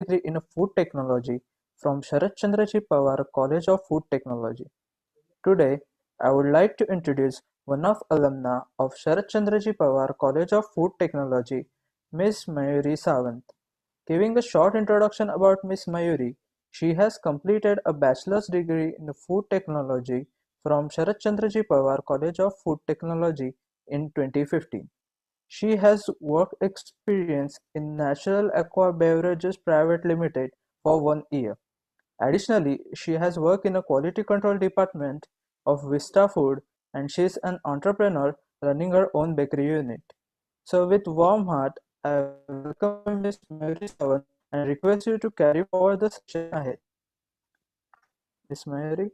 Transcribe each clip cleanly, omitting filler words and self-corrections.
degree in Food Technology from Sharat Chandraji Pawar College of Food Technology. Today, I would like to introduce one of alumna of Sharat Chandraji Pawar College of Food Technology, Ms. Mayuri Sawant. Giving a short introduction about Ms. Mayuri, she has completed a bachelor's degree in Food Technology from Sharat Chandraji Pawar College of Food Technology in 2015. She has work experience in Natural Aqua Beverages Private Limited for 1 year. Additionally, she has worked in a quality control department of Vista Food, and she is an entrepreneur running her own bakery unit. So with warm heart, I welcome Ms. Mayuri Sawan and request you to carry forward the session ahead. Ms. Mayuri?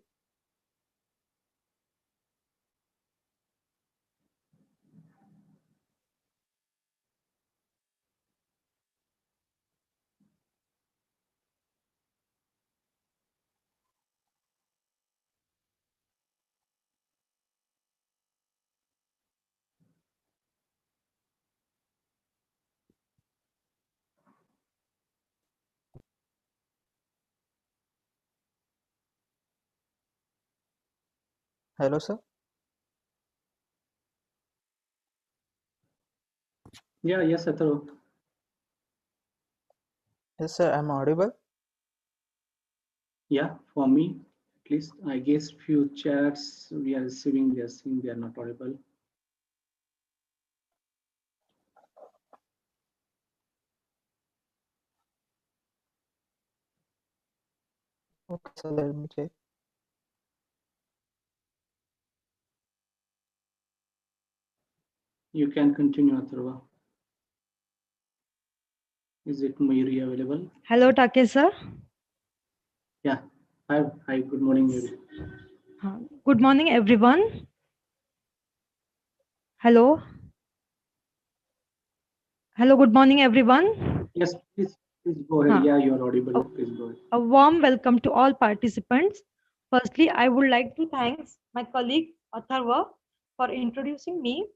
Hello, sir. Yes, Atharva. Yes, sir, I'm audible. Yeah, for me, at least, I guess few chats we are receiving, they are saying they are not audible. Okay, sir, let me check. You can continue, Atharva. Is it Mayuri available? Hello, Take sir. Yeah. Hi, good morning, Mayuri. Good morning, everyone. Hello. Hello, good morning, everyone. Yes, please go ahead. Huh. Yeah, you are audible. A, Please go ahead. a warm welcome to all participants. Firstly, I would like to thank my colleague Atharva for introducing me,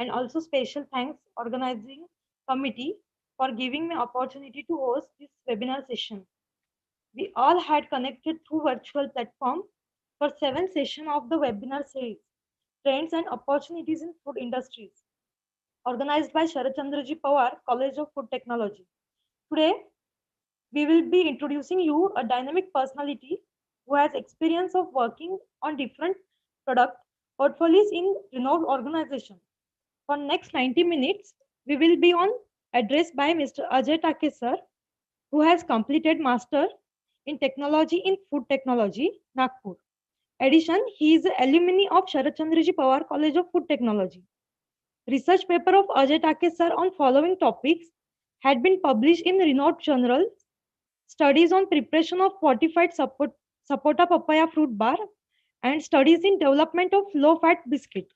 and also special thanks organizing committee for giving me opportunity to host this webinar session. We all had connected through virtual platform for 7 sessions of the webinar series, Trends and Opportunities in Food Industries, organized by Sharat Chandraji Pawar College of Food Technology. Today, we will be introducing you a dynamic personality who has experience of working on different product portfolios in renowned organizations. For next 90 minutes, we will be on address by Mr. Ajay Take sir, who has completed Master in Technology in Food Technology, Nagpur. Addition, he is alumni of Sharat Chandraji Pawar College of Food Technology. Research paper of Ajay Take sir on following topics had been published in renowned journals: studies on preparation of fortified sapota papaya fruit bar, and studies in development of low-fat biscuit.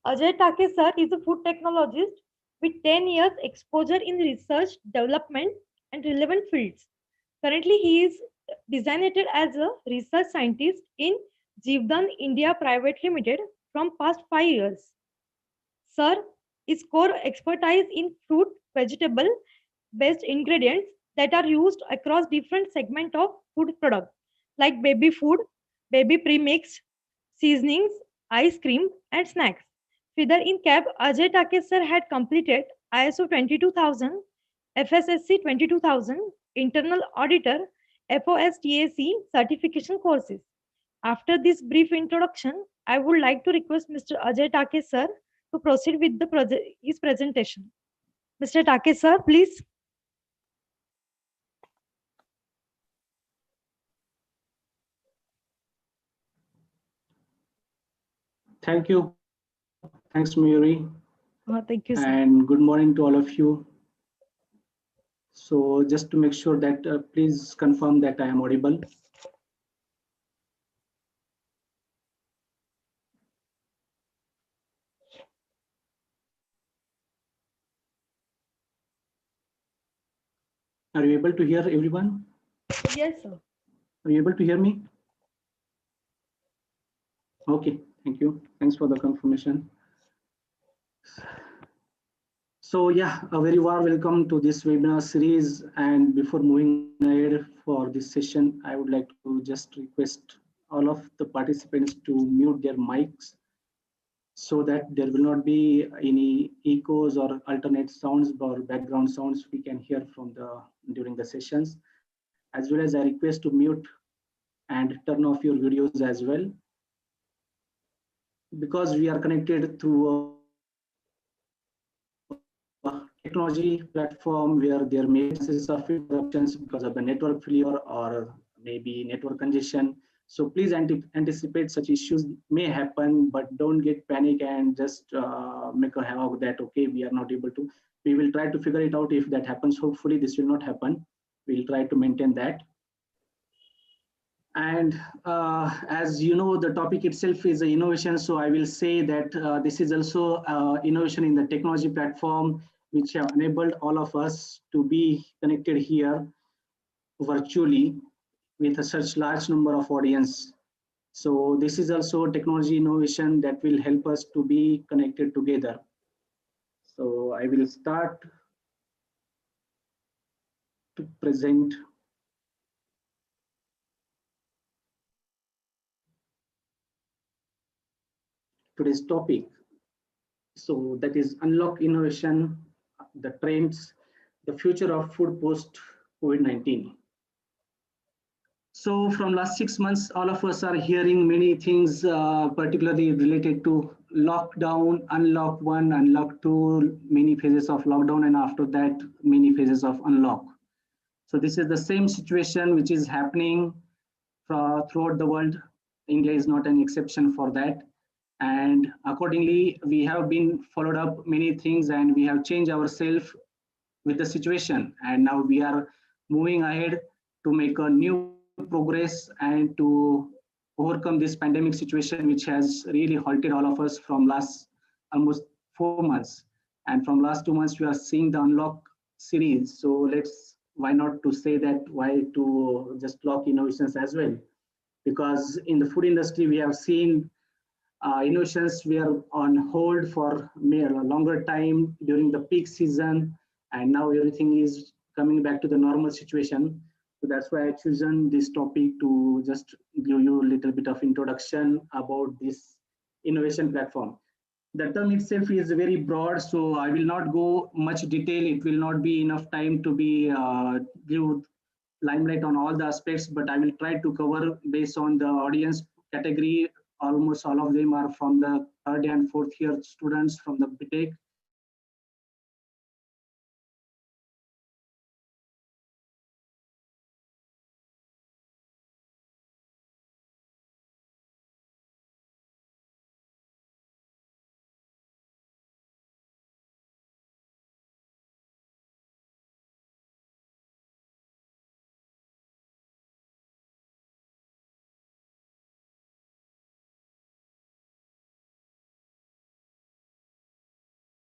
Ajay Take sir is a food technologist with 10 years exposure in research, development, and relevant fields. Currently, he is designated as a research scientist in Jivdan India Private Limited from past 5 years. Sir is core expertise in fruit, vegetable based ingredients that are used across different segments of food products like baby food, baby premix, seasonings, ice cream, and snacks. Further in cap, Ajay Take sir had completed ISO 22000, FSSC 22000, Internal Auditor, FOSTAC certification courses. After this brief introduction, I would like to request Mr. Ajay Take sir to proceed with his presentation. Mr. Take sir, please. Thank you. Thanks, Mayuri. Thank you, sir. And good morning to all of you. So just to make sure that please confirm that I am audible. Are you able to hear everyone? Yes, sir. Are you able to hear me? Okay, thank you. Thanks for the confirmation. So yeah, a very warm welcome to this webinar series. And before moving ahead for this session, I would like to just request all of the participants to mute their mics so that there will not be any echoes or alternate sounds or background sounds we can hear from the during the sessions. As well as I request to mute and turn off your videos as well, because we are connected through a technology platform where there may be chances of interruptions because of the network failure or maybe network congestion. So please anticipate such issues may happen, but don't get panic and just make a havoc that okay, we are not able to. We will try to figure it out if that happens. Hopefully, this will not happen. We'll try to maintain that. And as you know, the topic itself is innovation. So I will say that this is also innovation in the technology platform, which have enabled all of us to be connected here virtually with a such large number of audience. So this is also technology innovation that will help us to be connected together. So I will start to present today's topic. So that is unlock innovation, the trends, the future of food post COVID-19. So from last 6 months, all of us are hearing many things, particularly related to lockdown, unlock one, unlock two, many phases of lockdown, and after that, many phases of unlock. So this is the same situation which is happening throughout the world. India is not an exception for that. And accordingly, we have been followed up many things and we have changed ourselves with the situation. And now we are moving ahead to make a new progress and to overcome this pandemic situation, which has really halted all of us from last almost 4 months. And from last 2 months, we are seeing the unlock series. So let's, why not to say that, why to just lock innovations as well? Because in the food industry, we have seen innovations were on hold for a longer time during the peak season, and now everything is coming back to the normal situation. So that's why I chosen this topic to just give you a little bit of introduction about this innovation platform. The term itself is very broad, so I will not go much detail. It will not be enough time to be give limelight on all the aspects, but I will try to cover based on the audience category. Almost all of them are from the third and fourth year students from the BTech. So I will try to cover all the aspects of innovation platform. So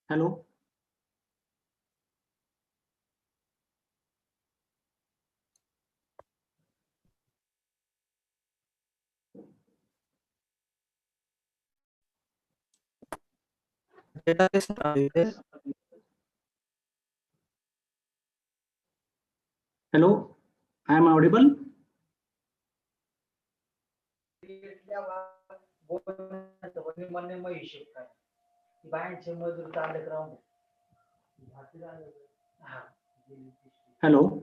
Hello. Data listen, are you there? Hello. I am audible. Hello.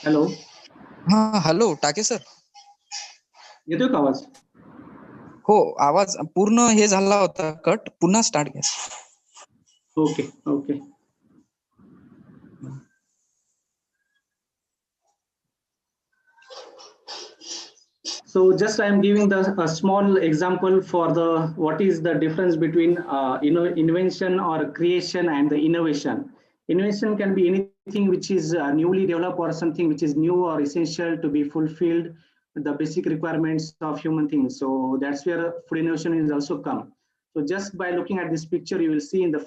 Hello. हा hello टाके sir. येतोय का आवाज? हो आवाज पूर्ण हे झाला होता कट, पुन्हा स्टार्ट घ्या. Okay. Okay. So just I am giving a small example for the what is the difference between invention or creation and the innovation. Innovation can be anything which is newly developed or something which is new or essential to be fulfilled the basic requirements of human things. So that's where food innovation is also come. So just by looking at this picture, you will see in the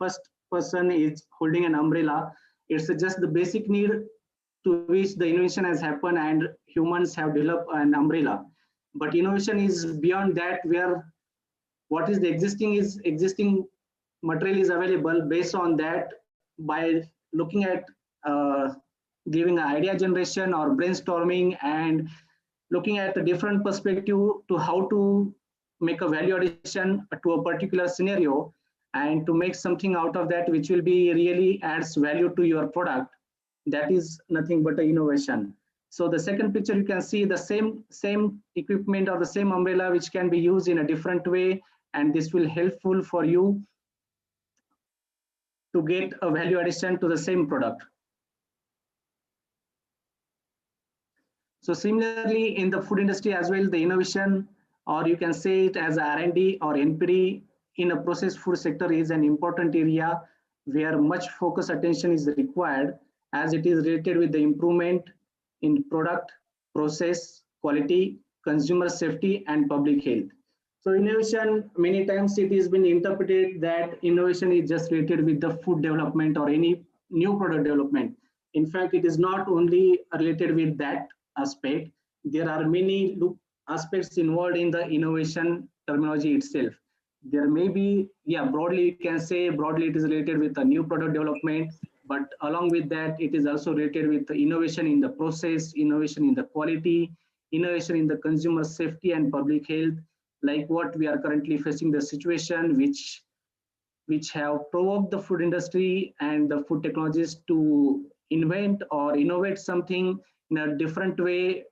first person is holding an umbrella. It's just the basic need to which the innovation has happened and humans have developed an umbrella. But innovation is beyond that, where what is the existing material is available. Based on that, by looking at uh, giving an idea generation or brainstorming and looking at a different perspective to how to make a value addition to a particular scenario and to make something out of that which will be really adds value to your product, that is nothing but an innovation. So the second picture, you can see the same equipment or the same umbrella which can be used in a different way, and this will helpful for you to get a value addition to the same product. So similarly, in the food industry as well, the innovation, or you can say it as R&D or NPD in a processed food sector is an important area where much focus attention is required, as it is related with the improvement in product, process, quality, consumer safety, and public health. So innovation, many times it has been interpreted that innovation is just related with the food development or any new product development. In fact, it is not only related with that aspect. There are many aspects involved in the innovation terminology itself. There may be, yeah, broadly you can say broadly it is related with the new product development, but along with that, it is also related with the innovation in the process, innovation in the quality, innovation in the consumer safety and public health, like what we are currently facing the situation which have provoked the food industry and the food technologies to invent or innovate something in a different way,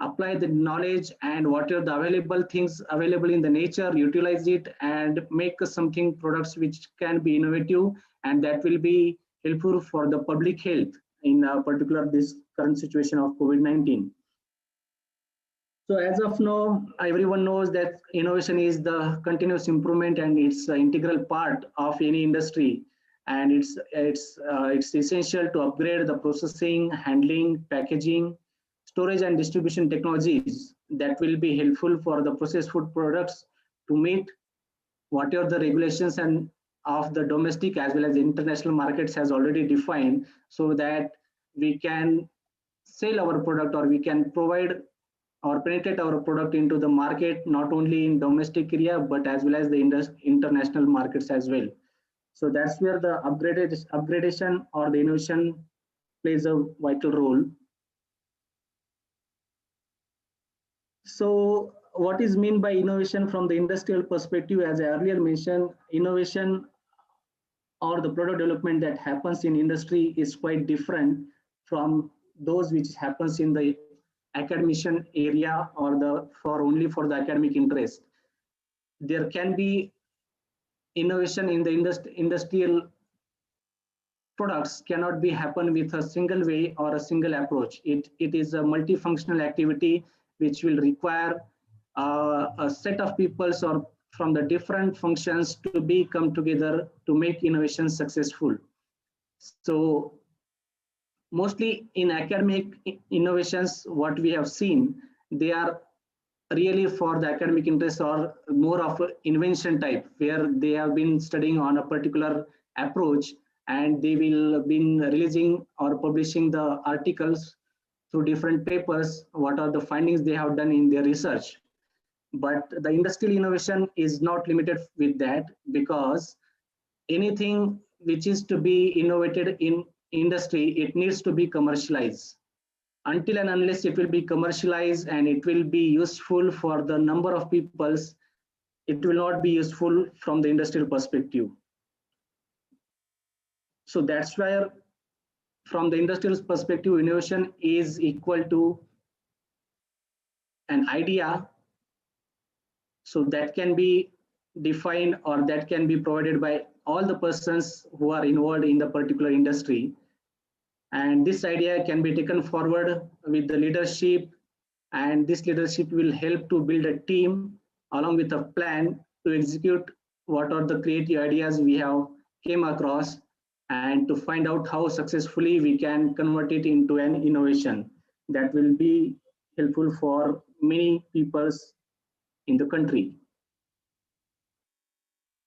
apply the knowledge and whatever the available things available in the nature, utilize it and make something products which can be innovative and that will be helpful for the public health in particular this current situation of COVID-19. So as of now, everyone knows that innovation is the continuous improvement and it's an integral part of any industry. And it's essential to upgrade the processing, handling, packaging, storage and distribution technologies that will be helpful for the processed food products to meet whatever the regulations and of the domestic as well as international markets has already defined, so that we can sell our product or we can provide or penetrate our product into the market not only in domestic area but as well as the international markets as well. So that's where the upgradation or the innovation plays a vital role. So what is mean by innovation from the industrial perspective? As I earlier mentioned, innovation or the product development that happens in industry is quite different from those which happens in the academician area or the for only for the academic interest. There can be innovation in the industrial products cannot be happen with a single way or a single approach. It is a multifunctional activity which will require a set of peoples or from the different functions to be come together to make innovation successful. So mostly in academic innovations, what we have seen, they are really for the academic interest or more of a invention type where they have been studying on a particular approach and they will been releasing or publishing the articles through different papers what are the findings they have done in their research. But the industrial innovation is not limited with that, because anything which is to be innovated in industry, it needs to be commercialized. Until and unless it will be commercialized and it will be useful for the number of peoples, it will not be useful from the industrial perspective. So that's where from the industrial perspective, innovation is equal to an idea, so that can be defined or that can be provided by all the persons who are involved in the particular industry. And this idea can be taken forward with the leadership, and this leadership will help to build a team along with a plan to execute what are the creative ideas we have came across, and to find out how successfully we can convert it into an innovation that will be helpful for many peoples in the country.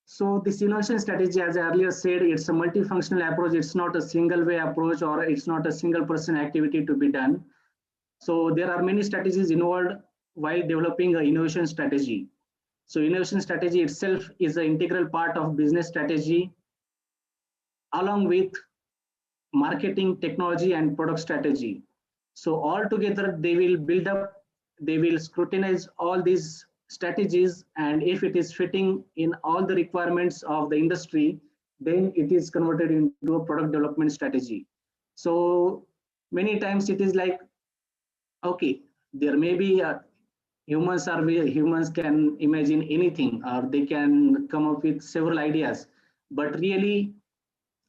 So this innovation strategy, as I earlier said, it's a multifunctional approach. It's not a single way approach or it's not a single person activity to be done. So there are many strategies involved while developing an innovation strategy. So innovation strategy itself is an integral part of business strategy along with marketing, technology, and product strategy. So all together they will build up, they will scrutinize all these strategies, and if it is fitting in all the requirements of the industry, then it is converted into a product development strategy. So many times it is like, okay, there may be humans can imagine anything or they can come up with several ideas, but really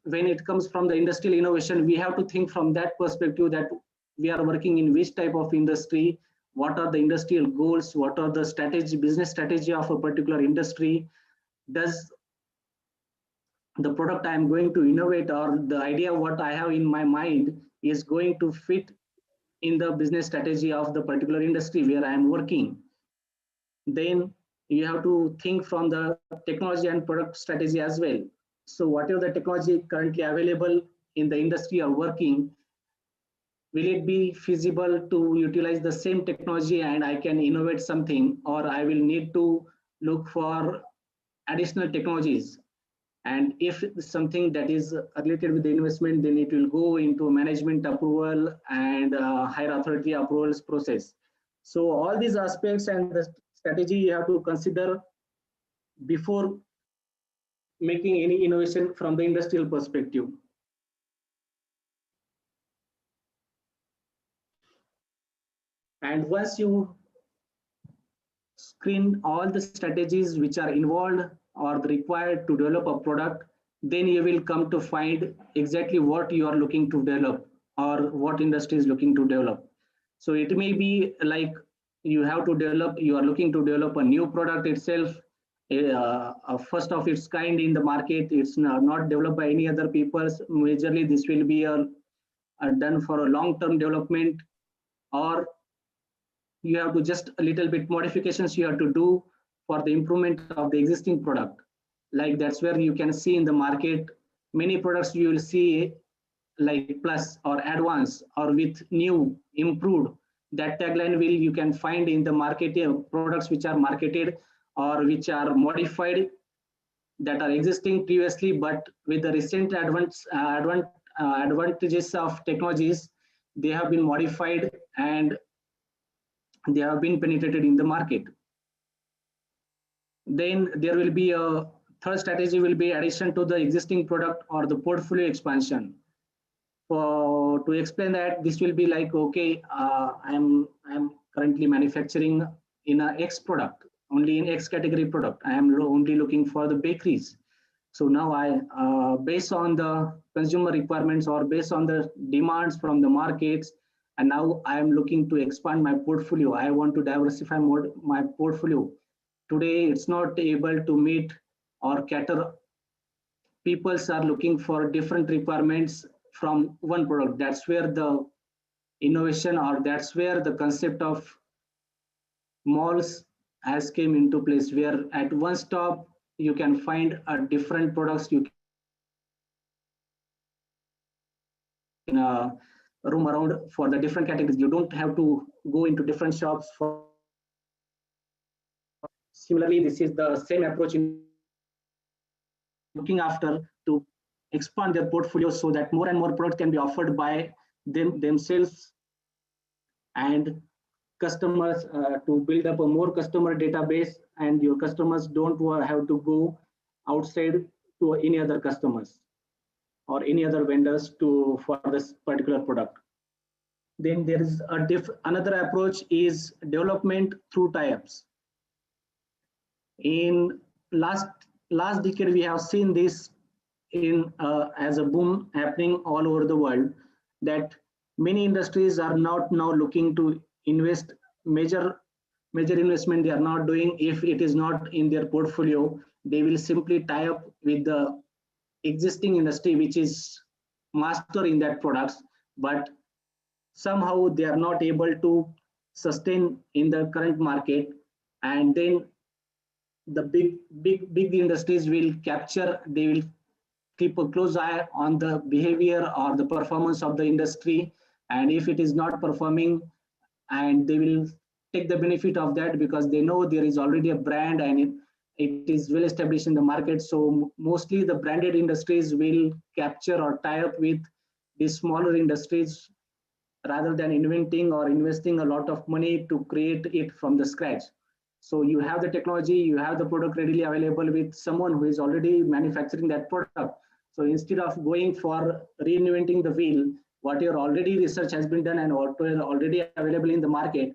when it comes from the industrial innovation, we have to think from that perspective that we are working in which type of industry, what are the industrial goals, what are the strategy, business strategy of a particular industry. Does the product I am going to innovate or the idea what I have in my mind is going to fit in the business strategy of the particular industry where I am working? Then you have to think from the technology and product strategy as well. So whatever the technology currently available in the industry or working, will it be feasible to utilize the same technology and I can innovate something, or I will need to look for additional technologies? And if something that is related with the investment, then it will go into management approval and higher authority approvals process. So all these aspects and the strategy you have to consider before making any innovation from the industrial perspective. And once you screen all the strategies which are involved or required to develop a product, then you will come to find exactly what you are looking to develop or what industry is looking to develop. So it may be like you have to develop, you are looking to develop a new product itself, a first of its kind in the market. It's not developed by any other people. Majorly, this will be done for a long-term development, or you have to just a little bit modifications you have to do for the improvement of the existing product. Like that's where you can see in the market many products you will see like plus or advanced or with new improved. That tagline will you can find in the market products which are marketed or which are modified that are existing previously, but with the recent advantages of technologies, they have been modified and they have been penetrated in the market. Then there will be a third strategy will be addition to the existing product or the portfolio expansion. For to explain that, this will be like, okay, I'm currently manufacturing in a X product, only in X category product. I am only looking for the bakeries. So now based on the consumer requirements or based on the demands from the markets, and now I am looking to expand my portfolio. I want to diversify more my portfolio. Today, it's not able to meet or cater. People are looking for different requirements from one product. That's where the innovation or that's where the concept of malls has came into place, where at one stop you can find a different products. You can roam around for the different categories. You don't have to go into different shops for. Similarly, this is the same approach in looking after to expand their portfolio so that more and more products can be offered by themselves and customers, to build up a more customer database, and your customers don't have to go outside to any other customers or any other vendors to for this particular product. Then there is another approach is development through tie-ups. In last decade, we have seen this in as a boom happening all over the world, that many industries are not now looking to invest major investment. They are not doing. If it is not in their portfolio, they will simply tie up with the existing industry which is master in that products, but somehow they are not able to sustain in the current market. And then the big industries will capture. They will keep a close eye on the behavior or the performance of the industry, and if it is not performing, and they will take the benefit of that because they know there is already a brand and it is well established in the market. So mostly the branded industries will capture or tie up with these smaller industries rather than inventing or investing a lot of money to create it from the scratch. So you have the technology, you have the product readily available with someone who is already manufacturing that product. So instead of going for reinventing the wheel, what your already research has been done and what is already available in the market,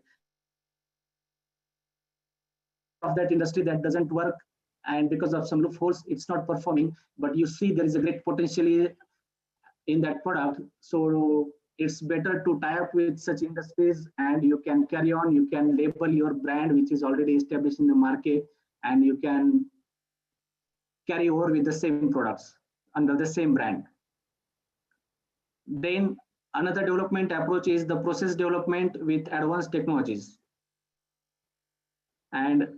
of that industry that doesn't work, and because of some loopholes it's not performing, but you see there is a great potential in that product. So it's better to tie up with such industries, and you can carry on. You can label your brand which is already established in the market, and you can carry over with the same products under the same brand. Then another development approach is the process development with advanced technologies. And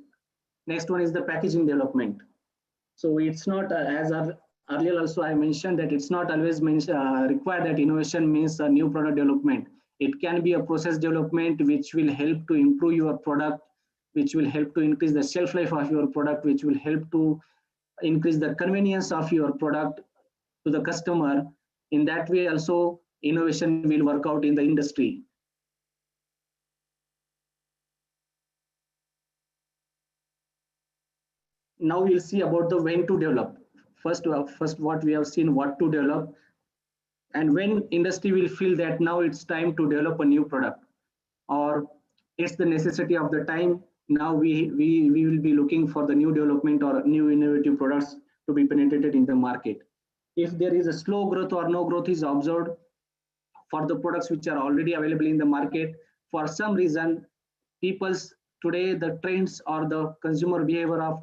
next one is the packaging development. So it's not as earlier also I mentioned that it's not always required that innovation means a new product development. It can be a process development which will help to improve your product, which will help to increase the shelf life of your product, which will help to increase the convenience of your product to the customer. In that way also innovation will work out in the industry. Now we'll see about the when to develop. First what we have seen what to develop, and when industry will feel that now it's time to develop a new product, or it's the necessity of the time. Now we will be looking for the new development or new innovative products to be penetrated in the market. If there is a slow growth or no growth is observed for the products which are already available in the market, for some reason people's today the trends or the consumer behavior of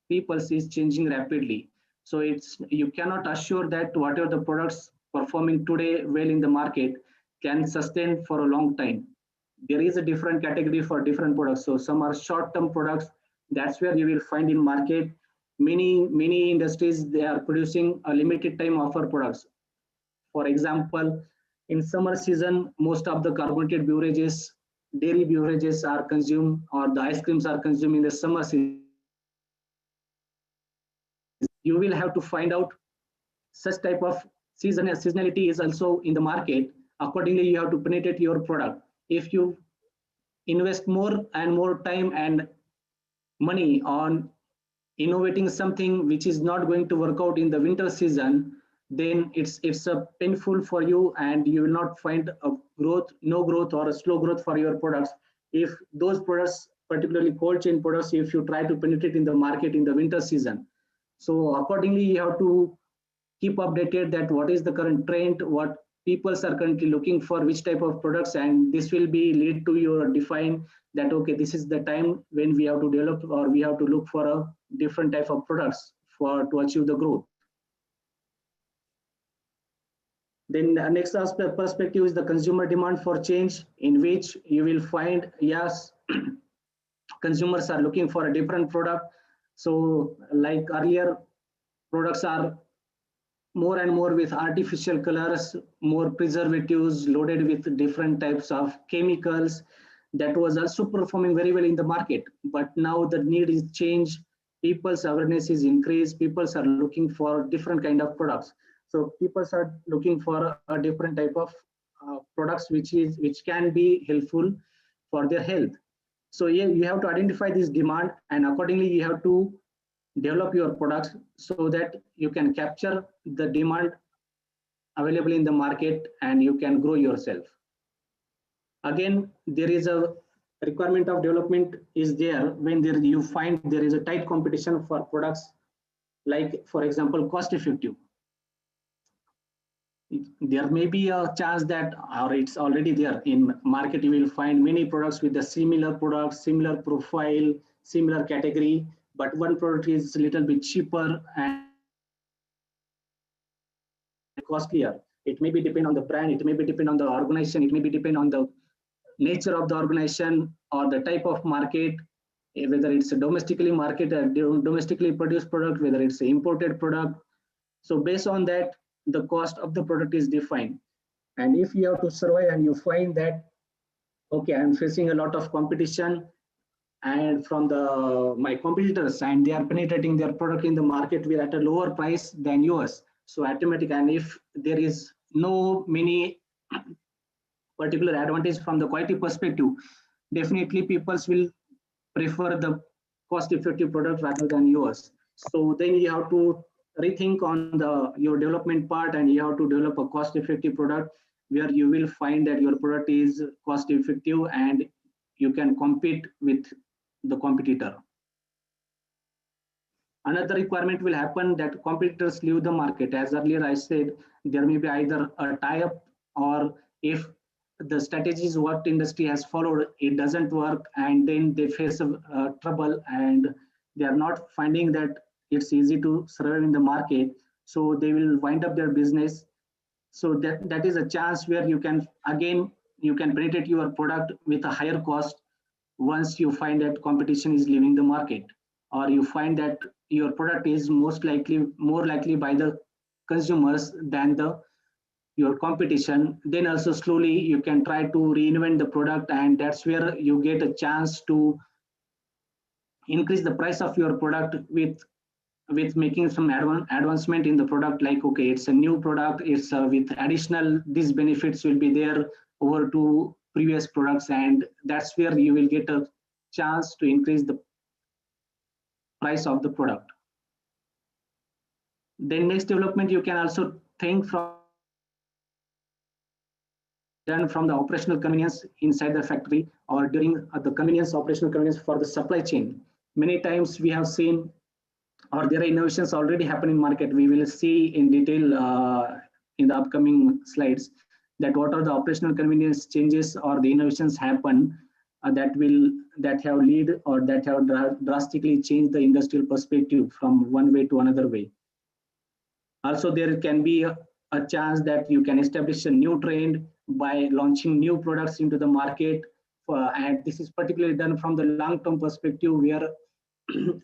people is changing rapidly. So it's you cannot assure that whatever the products performing today well in the market can sustain for a long time. There is a different category for different products. So some are short-term products. That's where you will find in market many industries they are producing a limited time offer products. For example, in summer season, most of the carbonated beverages, dairy beverages are consumed, or the ice creams are consumed in the summer season. You will have to find out such type of seasonality is also in the market. Accordingly, you have to penetrate your product. If you invest more and more time and money on innovating something which is not going to work out in the winter season, then it's a painful for you, and you will not find a growth, no growth or a slow growth for your products. If those products, particularly cold chain products, if you try to penetrate in the market in the winter season, So accordingly, you have to keep updated that what is the current trend, what people are currently looking for, which type of products, and this will be lead to your define that okay, this is the time when we have to develop or we have to look for a different type of products for to achieve the growth. Then the next aspect perspective is the consumer demand for change, in which you will find yes, consumers are looking for a different product. So like earlier, products are more and more with artificial colors, more preservatives loaded with different types of chemicals. That was also performing very well in the market. But now the need is changed. People's awareness is increased. People are looking for different kind of products. So people are looking for a different type of products which can be helpful for their health. So yeah, you have to identify this demand, and accordingly you have to develop your products so that you can capture the demand available in the market and you can grow yourself. Again, there is a requirement of development is there when there you find there is a tight competition for products, like for example cost effective. There may be a chance that, or it's already there in market, you will find many products with the similar product, similar profile, similar category, but one product is a little bit cheaper and costlier. It may be depend on the brand, it may be depend on the organization, it may be depend on the nature of the organization or the type of market, whether it's a domestically marketed, domestically produced product, whether it's an imported product. So based on that, the cost of the product is defined. And if you have to survive and you find that, okay, I'm facing a lot of competition and from the my competitors, and they are penetrating their product in the market with at a lower price than yours. So automatic, and if there is no many particular advantage from the quality perspective, definitely people will prefer the cost effective product rather than yours. So then you have to rethink on the your development part, and you have to develop a cost effective product where you will find that your product is cost effective and you can compete with the competitor. Another requirement will happen that competitors leave the market. As earlier I said, there may be either a tie-up, or if the strategies what industry has followed, it doesn't work, and then they face trouble, and they are not finding that it's easy to survive in the market. So they will wind up their business. So that is a chance where you can again you can penetrate your product with a higher cost once you find that competition is leaving the market, or you find that your product is most likely more likely by the consumers than the your competition. Then also slowly you can try to reinvent the product, and that's where you get a chance to increase the price of your product with making some advancement in the product, like okay, it's a new product, it's with additional these benefits will be there over to previous products, and that's where you will get a chance to increase the price of the product. Then next development you can also think from done from the operational convenience inside the factory, or during the convenience operational convenience for the supply chain. Many times we have seen, or there are innovations already happen in market. We will see in detail in the upcoming slides that what are the operational convenience changes or the innovations happen that have lead or that have drastically changed the industrial perspective from one way to another way. Also, there can be a chance that you can establish a new trend by launching new products into the market. And this is particularly done from the long-term perspective, where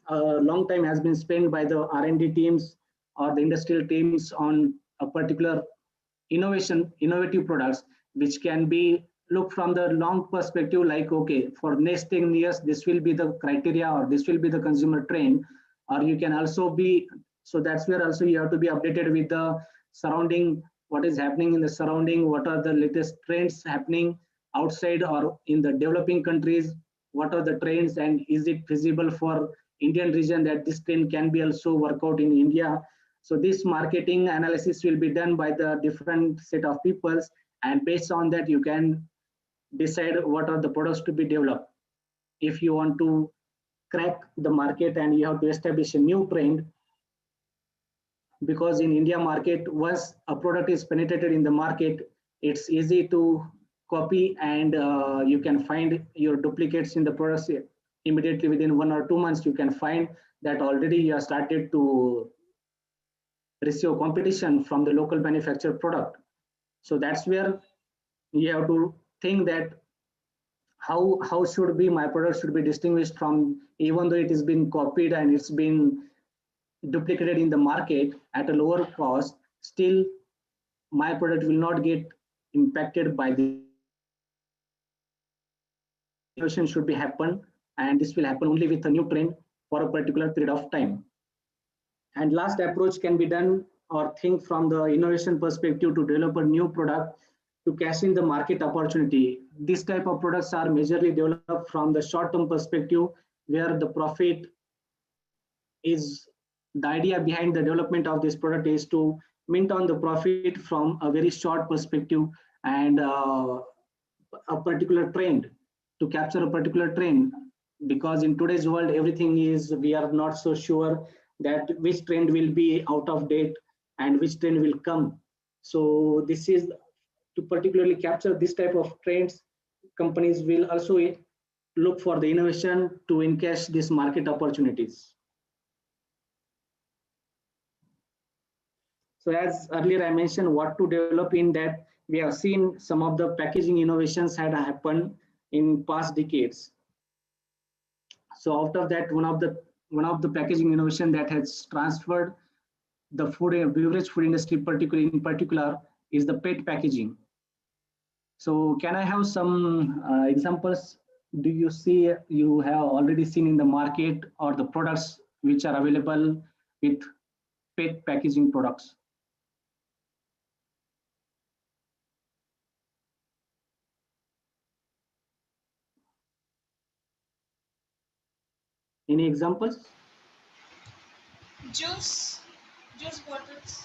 a long time has been spent by the R&D teams or the industrial teams on a particular innovative products, which can be looked from the long perspective, like okay, for next 10 years this will be the criteria or this will be the consumer trend. Or you can also be, so that's where also you have to be updated with the surrounding, what is happening in the surrounding, what are the latest trends happening outside or in the developing countries, what are the trends, and is it feasible for Indian region that this trend can be also work out in India. So this marketing analysis will be done by the different set of peoples, and based on that you can decide what are the products to be developed. If you want to crack the market and you have to establish a new trend, because in India market, once a product is penetrated in the market, it's easy to copy, and you can find your duplicates in the products immediately. Within 1 or 2 months you can find that already you have started to receive competition from the local manufactured product. So that's where you have to think that how should be my product should be distinguished from, even though it has been copied and it's been duplicated in the market at a lower cost, still my product will not get impacted by this innovation. So innovation should be happen, and this will happen only with a new trend for a particular period of time. And last approach can be done or think from the innovation perspective to develop a new product to cash in the market opportunity. This type of products are majorly developed from the short term perspective, where the profit is, the idea behind the development of this product is to mint on the profit from a very short perspective, and a particular trend, to capture a particular trend, because in today's world everything is, we are not so sure that which trend will be out of date and which trend will come. So this is to particularly capture this type of trends. Companies will also look for the innovation to encash these market opportunities. So as earlier I mentioned, what to develop in that, we have seen some of the packaging innovations had happened in past decades. So out of that, one of the packaging innovation that has transferred the food and beverage food industry, particularly in particular, is the PET packaging. So can I have some examples? Do you see, you have already seen in the market or the products which are available with PET packaging products? Any examples? Juice, juice bottles.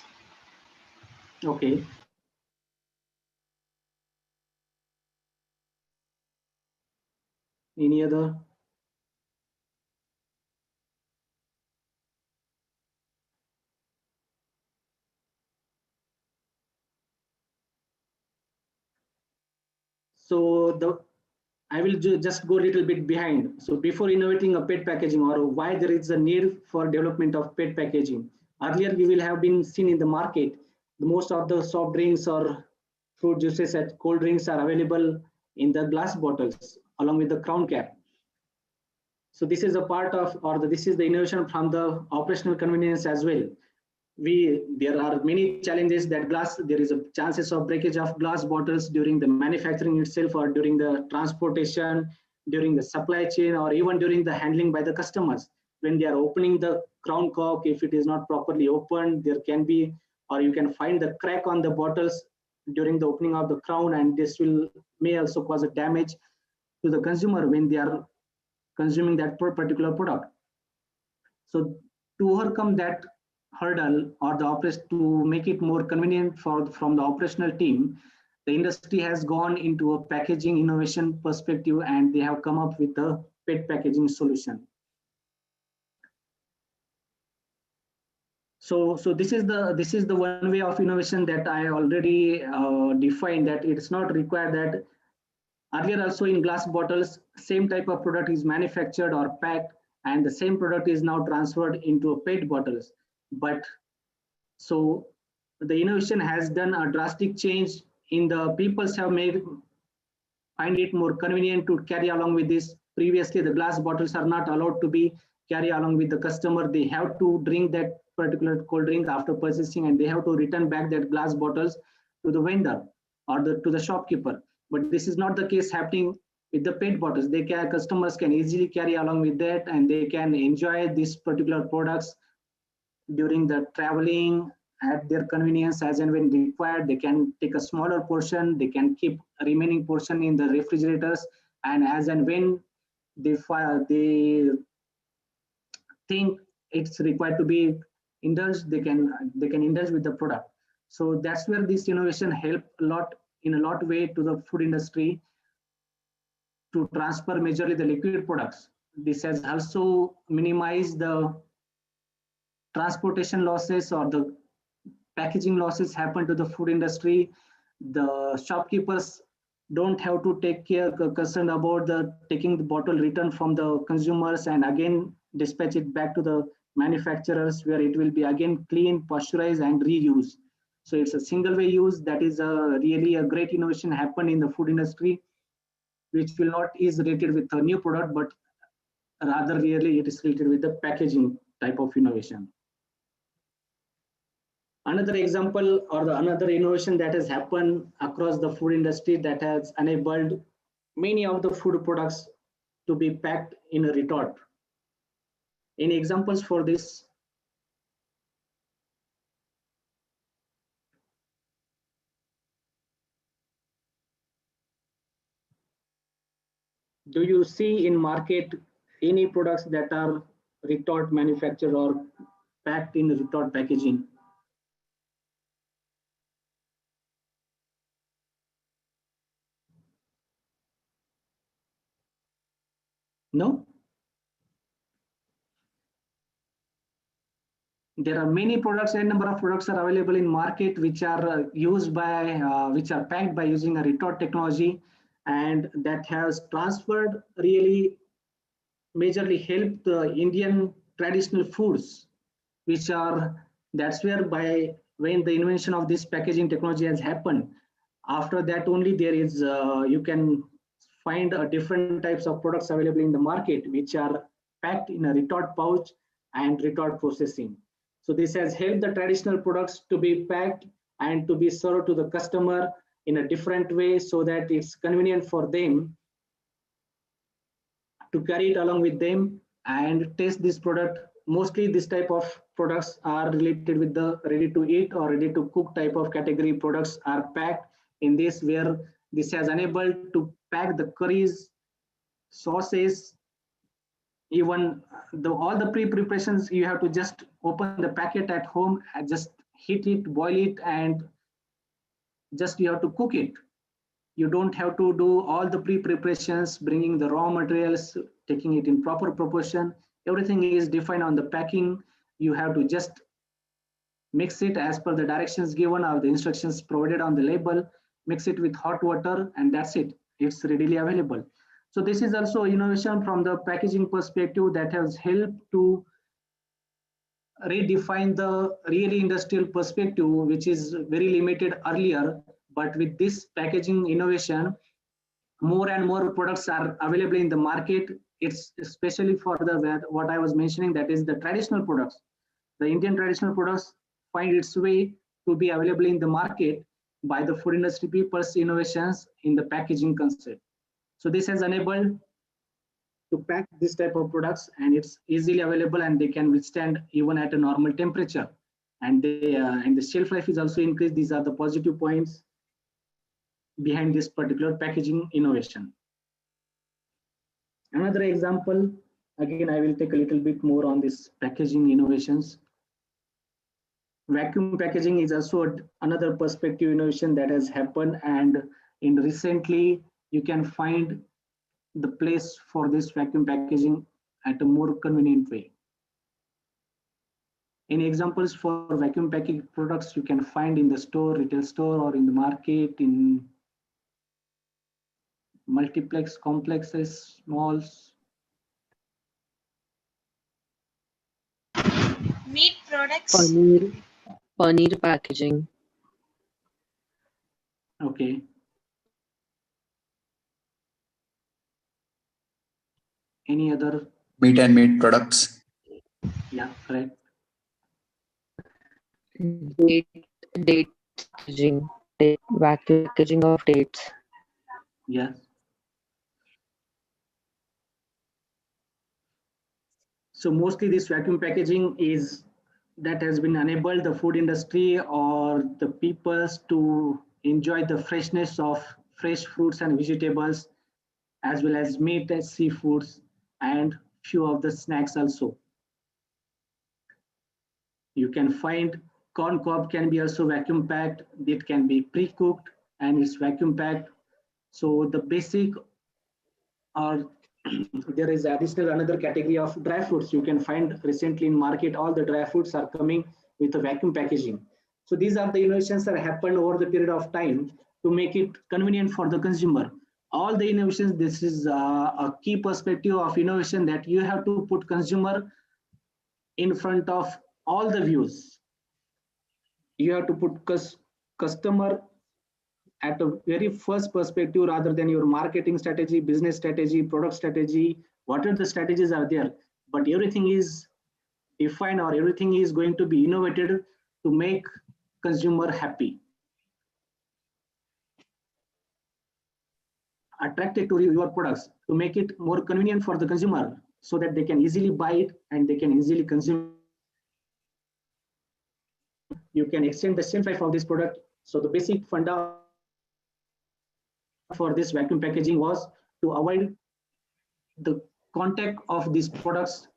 Okay. Any other? So I will just go a little bit behind. So before innovating a PET packaging, or why there is a need for development of PET packaging. Earlier we will have been seen in the market, most of the soft drinks or fruit juices and cold drinks are available in the glass bottles along with the crown cap. So this is a part of, or this is the innovation from the operational convenience as well. There are many challenges that glass, there is a chances of breakage of glass bottles during the manufacturing itself, or during the transportation, during the supply chain, or even during the handling by the customers. When they are opening the crown cork, if it is not properly opened, there can be, or you can find the crack on the bottles during the opening of the crown, and this will may also cause a damage to the consumer when they are consuming that particular product. So to overcome that hurdle, or the operation, to make it more convenient for from the operational team, the industry has gone into a packaging innovation perspective, and they have come up with a PET packaging solution. So this is the one way of innovation that I already defined, that it's not required that earlier also in glass bottles same type of product is manufactured or packed, and the same product is now transferred into a PET bottles. But so the innovation has done a drastic change in the peoples have made, find it more convenient to carry along with this. Previously the glass bottles are not allowed to be carry along with the customer. They have to drink that particular cold drink after purchasing, and they have to return back that glass bottles to the vendor or to the shopkeeper. But this is not the case happening with the PET bottles. Customers can easily carry along with that, and they can enjoy these particular products during the traveling at their convenience. As and when required, they can take a smaller portion, they can keep a remaining portion in the refrigerators, and as and when they think it's required to be indulged, they can indulge with the product. So that's where this innovation help a lot, in a lot way, to the food industry to transfer majorly the liquid products. This has also minimized the transportation losses or the packaging losses happen to the food industry. The shopkeepers don't have to take care concerned about the taking the bottle return from the consumers and again dispatch it back to the manufacturers where it will be again clean, pasteurized and reused. So it's a single way use. That is a really a great innovation happened in the food industry, which will not is related with a new product, but rather really it is related with the packaging type of innovation. Another example or another innovation that has happened across the food industry that has enabled many of the food products to be packed in a retort. Any examples for this? Do you see in market any products that are retort manufactured or packed in retort packaging? No? There are many products, a number of products are available in market which are used by, which are packed by using a retort technology, and that has transferred really majorly helped the Indian traditional foods, which are, that's where by when the invention of this packaging technology has happened, after that only there is, you can find different types of products available in the market, which are packed in a retort pouch and retort processing. So this has helped the traditional products to be packed and to be served to the customer in a different way so that it's convenient for them to carry it along with them and taste this product. Mostly this type of products are related with the ready to eat or ready to cook type of category products are packed in this, where this has enabled to pack the curries, sauces, even the all the pre-preparations. You have to just open the packet at home and just heat it, boil it, and just you have to cook it. You don't have to do all the pre-preparations, bringing the raw materials, taking it in proper proportion. Everything is defined on the packing. You have to just mix it as per the directions given or the instructions provided on the label, mix it with hot water, and that's it. It's readily available. So this is also innovation from the packaging perspective that has helped to redefine the really industrial perspective, which is very limited earlier. But with this packaging innovation, more and more products are available in the market. It's especially for the what I was mentioning, that is the traditional products. The Indian traditional products find its way to be available in the market by the food industry people's innovations in the packaging concept. So this has enabled to pack this type of products, and it's easily available and they can withstand even at a normal temperature. And the shelf life is also increased. These are the positive points behind this particular packaging innovation. Another example, again, I will take a little bit more on this packaging innovations. Vacuum packaging is also another perspective innovation that has happened, and in recently you can find the place for this vacuum packaging at a more convenient way. Any examples for vacuum packaging products you can find in the store, retail store, or in the market, in multiplex complexes, malls? Meat products. Paneer packaging. Okay. Any other? Meat and meat products. Yeah, correct. Date packaging. Vacuum packaging of dates. Yes. So mostly this vacuum packaging is that has been enabled the food industry or the peoples to enjoy the freshness of fresh fruits and vegetables, as well as meat and seafoods, and few of the snacks also. You can find corn cob can be also vacuum packed. It can be pre-cooked and it's vacuum packed. So the basic, or there is additional another category of dry fruits. You can find recently in market all the dry fruits are coming with a vacuum packaging. So these are the innovations that happened over the period of time to make it convenient for the consumer. All the innovations, this is a key perspective of innovation, that you have to put consumer in front of all the views. You have to put customer at a very first perspective, rather than your marketing strategy, business strategy, product strategy, whatever the strategies are there. But everything is defined, or everything is going to be innovated to make consumer happy, attracted to your products, to make it more convenient for the consumer, so that they can easily buy it and they can easily consume. You can extend the shelf life of this product. So the basic funda for this vacuum packaging was to avoid the contact of these products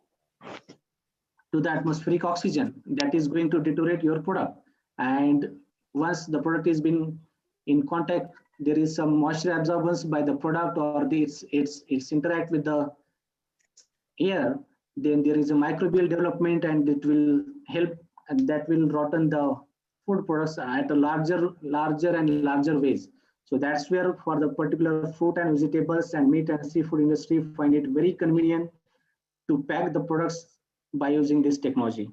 to the atmospheric oxygen, that is going to deteriorate your product. And once the product is been in contact, there is some moisture absorbance by the product, or it's interact with the air, then there is a microbial development, and it will help, and that will rotten the food products at a larger and larger ways. So that's where, for the particular fruit and vegetables and meat and seafood industry, find it very convenient to pack the products by using this technology.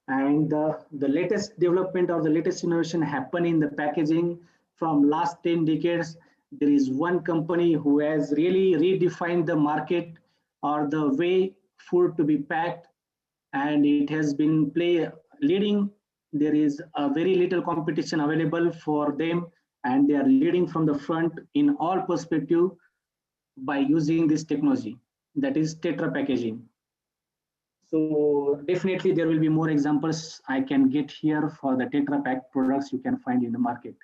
And the latest development or the latest innovation happen in the packaging from last 10 decades. There is one company who has really redefined the market, or the way food to be packed, and it has been leading. There is a very little competition available for them, and they are leading from the front in all perspective by using this technology, that is Tetra packaging. So definitely there will be more examples I can get here for the Tetra Pak products you can find in the market.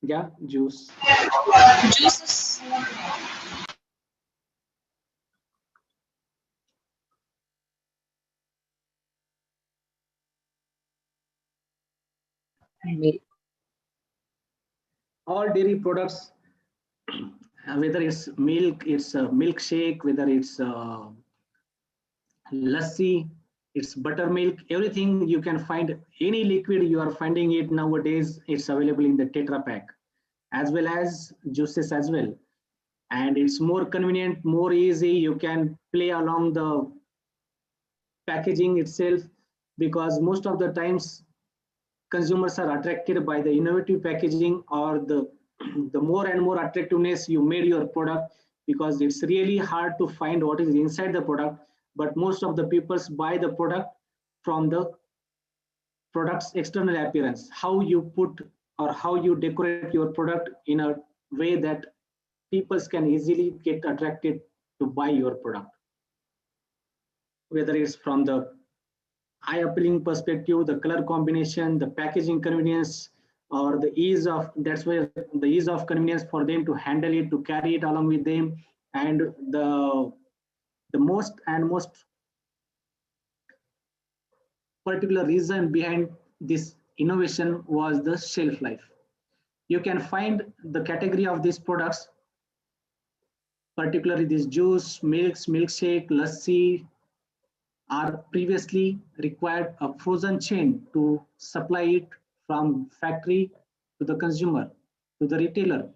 Yeah, juice. Juices. Milk. All dairy products, whether it's milk, it's a milkshake, whether it's lassi, it's buttermilk, everything you can find, any liquid you are finding it nowadays, it's available in the Tetra Pak, as well as juices as well. And it's more convenient, more easy. You can play along the packaging itself, because most of the times consumers are attracted by the innovative packaging, or the more and more attractiveness you made your product, because it's really hard to find what is inside the product. But most of the people buy the product from the product's external appearance, how you put or how you decorate your product in a way that people can easily get attracted to buy your product, whether it's from the eye appealing perspective, the color combination, the packaging convenience, or the ease of, that's where the ease of convenience for them to handle it, to carry it along with them. And the most particular reason behind this innovation was the shelf life. You can find the category of these products, particularly this juice, milks, milkshake, lassi, are previously required a frozen chain to supply it from factory to the consumer, to the retailer.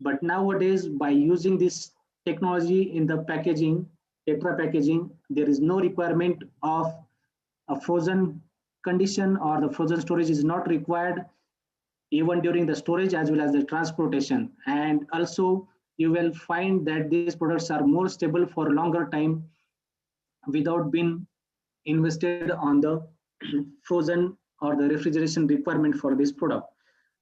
But nowadays, by using this technology in the packaging, Tetra packaging, there is no requirement of a frozen condition, or the frozen storage is not required even during the storage as well as the transportation. And also you will find that these products are more stable for a longer time without being invested on the frozen or the refrigeration requirement for this product.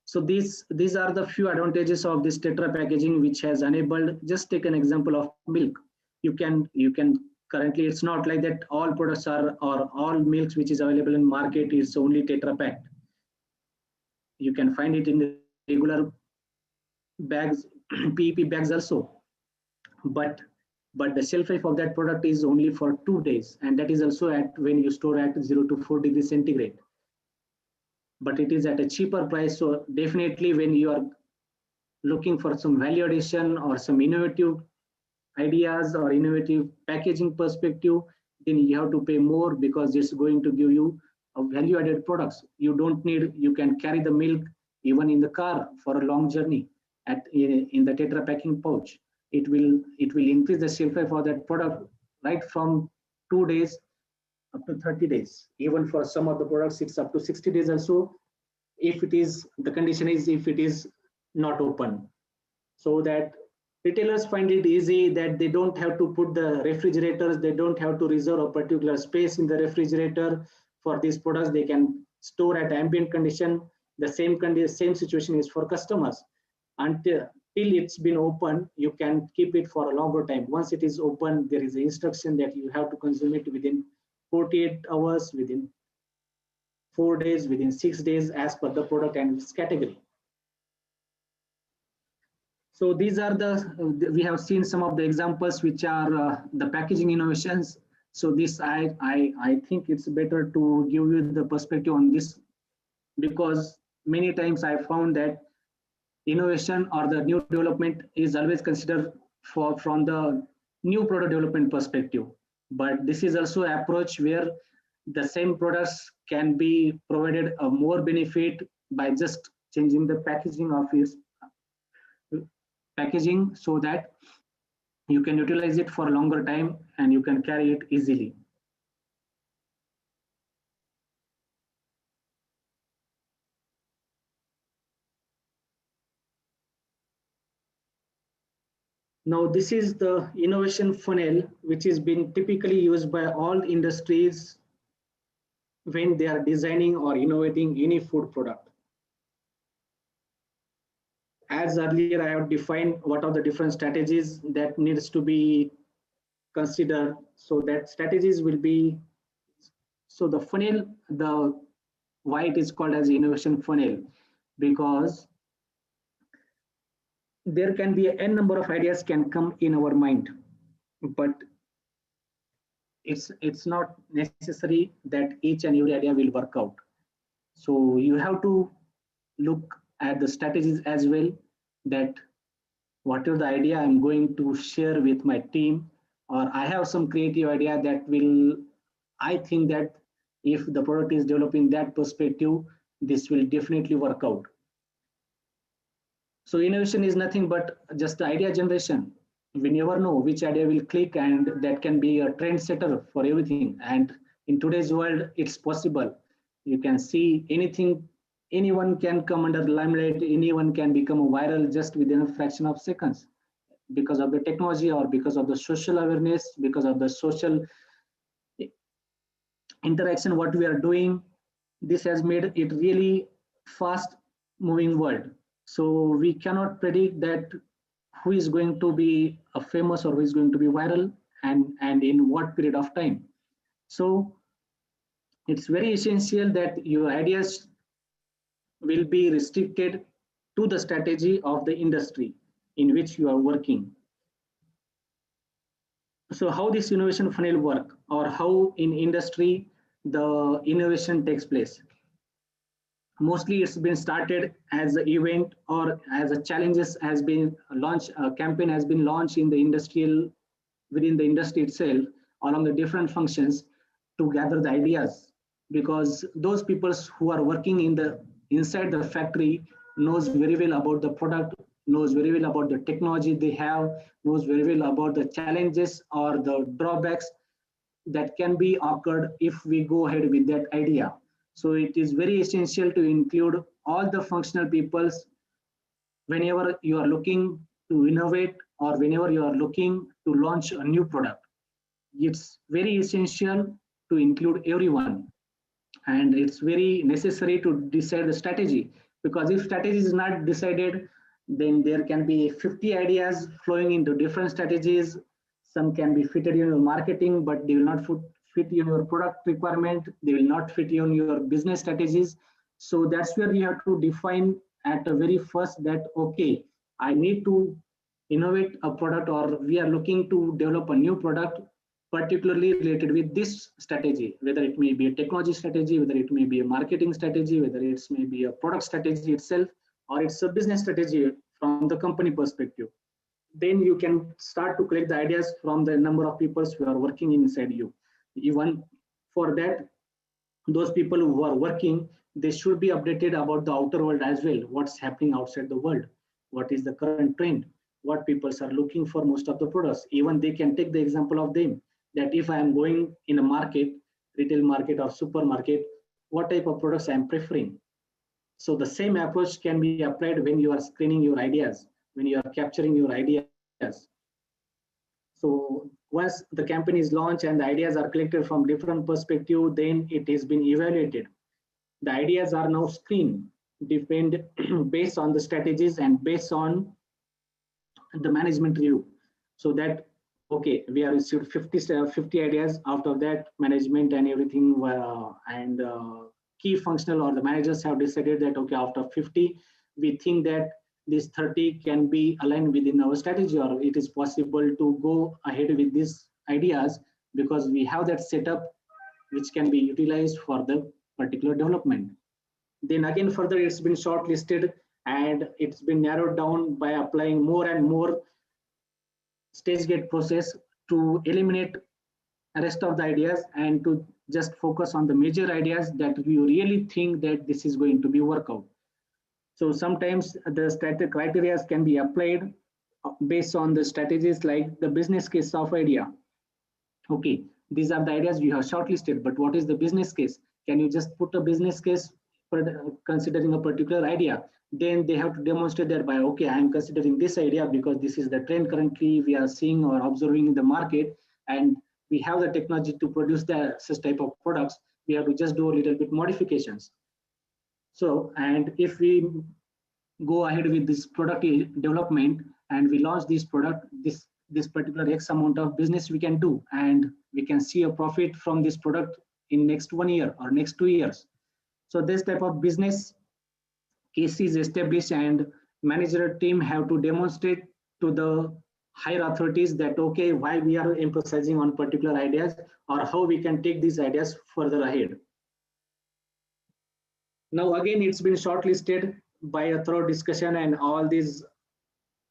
So these are the few advantages of this Tetra packaging, which has enabled. Just take an example of milk. You can currently, it's not like that all products are, or all milks which is available in market is only Tetra packed. You can find it in the regular bags, PEP bags also. But the shelf life of that product is only for 2 days, and that is also at when you store at 0 to 4 degrees centigrade. But it is at a cheaper price. So definitely when you are looking for some value addition or some innovative ideas or innovative packaging perspective, then you have to pay more because it's going to give you a value added products. You don't need, you can carry the milk even in the car for a long journey in the tetra packing pouch. It will increase the shelf life for that product right from 2 days up to 30 days. Even for some of the products, it's up to 60 days also. If it is, the condition is if it is not open, so that retailers find it easy that they don't have to put the refrigerators, they don't have to reserve a particular space in the refrigerator for these products. They can store at ambient condition. The same situation is for customers. Until till it's been open, you can keep it for a longer time. Once it is open, there is an instruction that you have to consume it within 48 hours, within 4 days, within 6 days, as per the product and its category. So these are we have seen some of the examples which are the packaging innovations. So this, I think it's better to give you the perspective on this, because many times I found that innovation or the new development is always considered from the new product development perspective. But this is also an approach where the same products can be provided a more benefit by just changing the packaging of its packaging, so that you can utilize it for a longer time and you can carry it easily. Now, this is the innovation funnel, which is being typically used by all industries when they are designing or innovating any food product. As earlier, I have defined what are the different strategies that needs to be considered. So that strategies will be, so the funnel, why it is called as innovation funnel, because there can be n number of ideas can come in our mind, but it's not necessary that each and every idea will work out. So you have to look at the strategies as well, that whatever the idea I'm going to share with my team, or I have some creative idea that will, I think that if the product is developing that perspective, this will definitely work out. So innovation is nothing but just idea generation. We never know which idea will click, and that can be a trend setter for everything. And in today's world, it's possible. You can see anything, anyone can come under the limelight, anyone can become a viral just within a fraction of seconds, because of the technology or because of the social awareness, because of the social interaction what we are doing. This has made it really fast moving world. So we cannot predict that who is going to be a famous or who is going to be viral, and in what period of time. So it's very essential that your ideas will be restricted to the strategy of the industry in which you are working. So how this innovation funnel work, or how in industry the innovation takes place? Mostly it's been started as an event or as a challenges has been launched, a campaign has been launched in the industrial, within the industry itself, along the different functions, to gather the ideas, because those people who are working inside the factory knows very well about the product, knows very well about the technology they have, knows very well about the challenges or the drawbacks that can be occurred if we go ahead with that idea. So it is very essential to include all the functional peoples whenever you are looking to innovate or whenever you are looking to launch a new product. It's very essential to include everyone, and it's very necessary to decide the strategy, because if strategy is not decided, then there can be 50 ideas flowing into different strategies. Some can be fitted in your marketing, but they will not fit in your product requirement, they will not fit in your business strategies. So that's where we have to define at the very first that, okay, I need to innovate a product, or we are looking to develop a new product particularly related with this strategy, whether it may be a technology strategy, whether it may be a marketing strategy, whether it may be a product strategy itself, or it's a business strategy from the company perspective. Then you can start to collect the ideas from the number of people who are working inside you. Even for that, those people who are working, they should be updated about the outer world as well, what's happening outside the world, what is the current trend, what people are looking for most of the products. Even they can take the example of them, that if I am going in a market, retail market or supermarket, what type of products I am preferring. So the same approach can be applied when you are screening your ideas, when you are capturing your ideas. So once the campaign is launched and the ideas are collected from different perspective, then it has been evaluated. The ideas are now screened, depend based on the strategies and based on the management review. So that, okay, we have received 50 ideas. Out of that, management and everything and key functional or the managers have decided that, okay, after 50, we think that this 30 can be aligned within our strategy, or it is possible to go ahead with these ideas because we have that setup which can be utilized for the particular development. Then again, further, it's been shortlisted and it's been narrowed down by applying more and more stage gate process to eliminate the rest of the ideas and to just focus on the major ideas that we really think that this is going to be work out. So sometimes the static criteria can be applied based on the strategies like the business case of idea. Okay, these are the ideas you have shortlisted, but what is the business case? Can you just put a business case for considering a particular idea? Then they have to demonstrate that by, okay, I am considering this idea because this is the trend currently we are seeing or observing in the market, and we have the technology to produce such type of products. We have to just do a little bit modifications. So, and if we go ahead with this product development and we launch this product, this particular X amount of business we can do, and we can see a profit from this product in next 1 year or next 2 years. So this type of business case is established, and managerial team have to demonstrate to the higher authorities that, okay, why we are emphasizing on particular ideas or how we can take these ideas further ahead. Now again, it's been shortlisted by a thorough discussion, and all these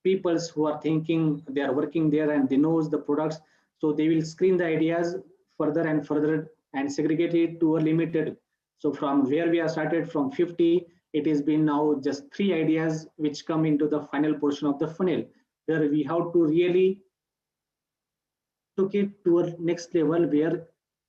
peoples who are thinking, they are working there and they knows the products, so they will screen the ideas further and further and segregate it to a limited. So from where we are started from 50, it has been now just 3 ideas which come into the final portion of the funnel, where we have to really took it to a next level where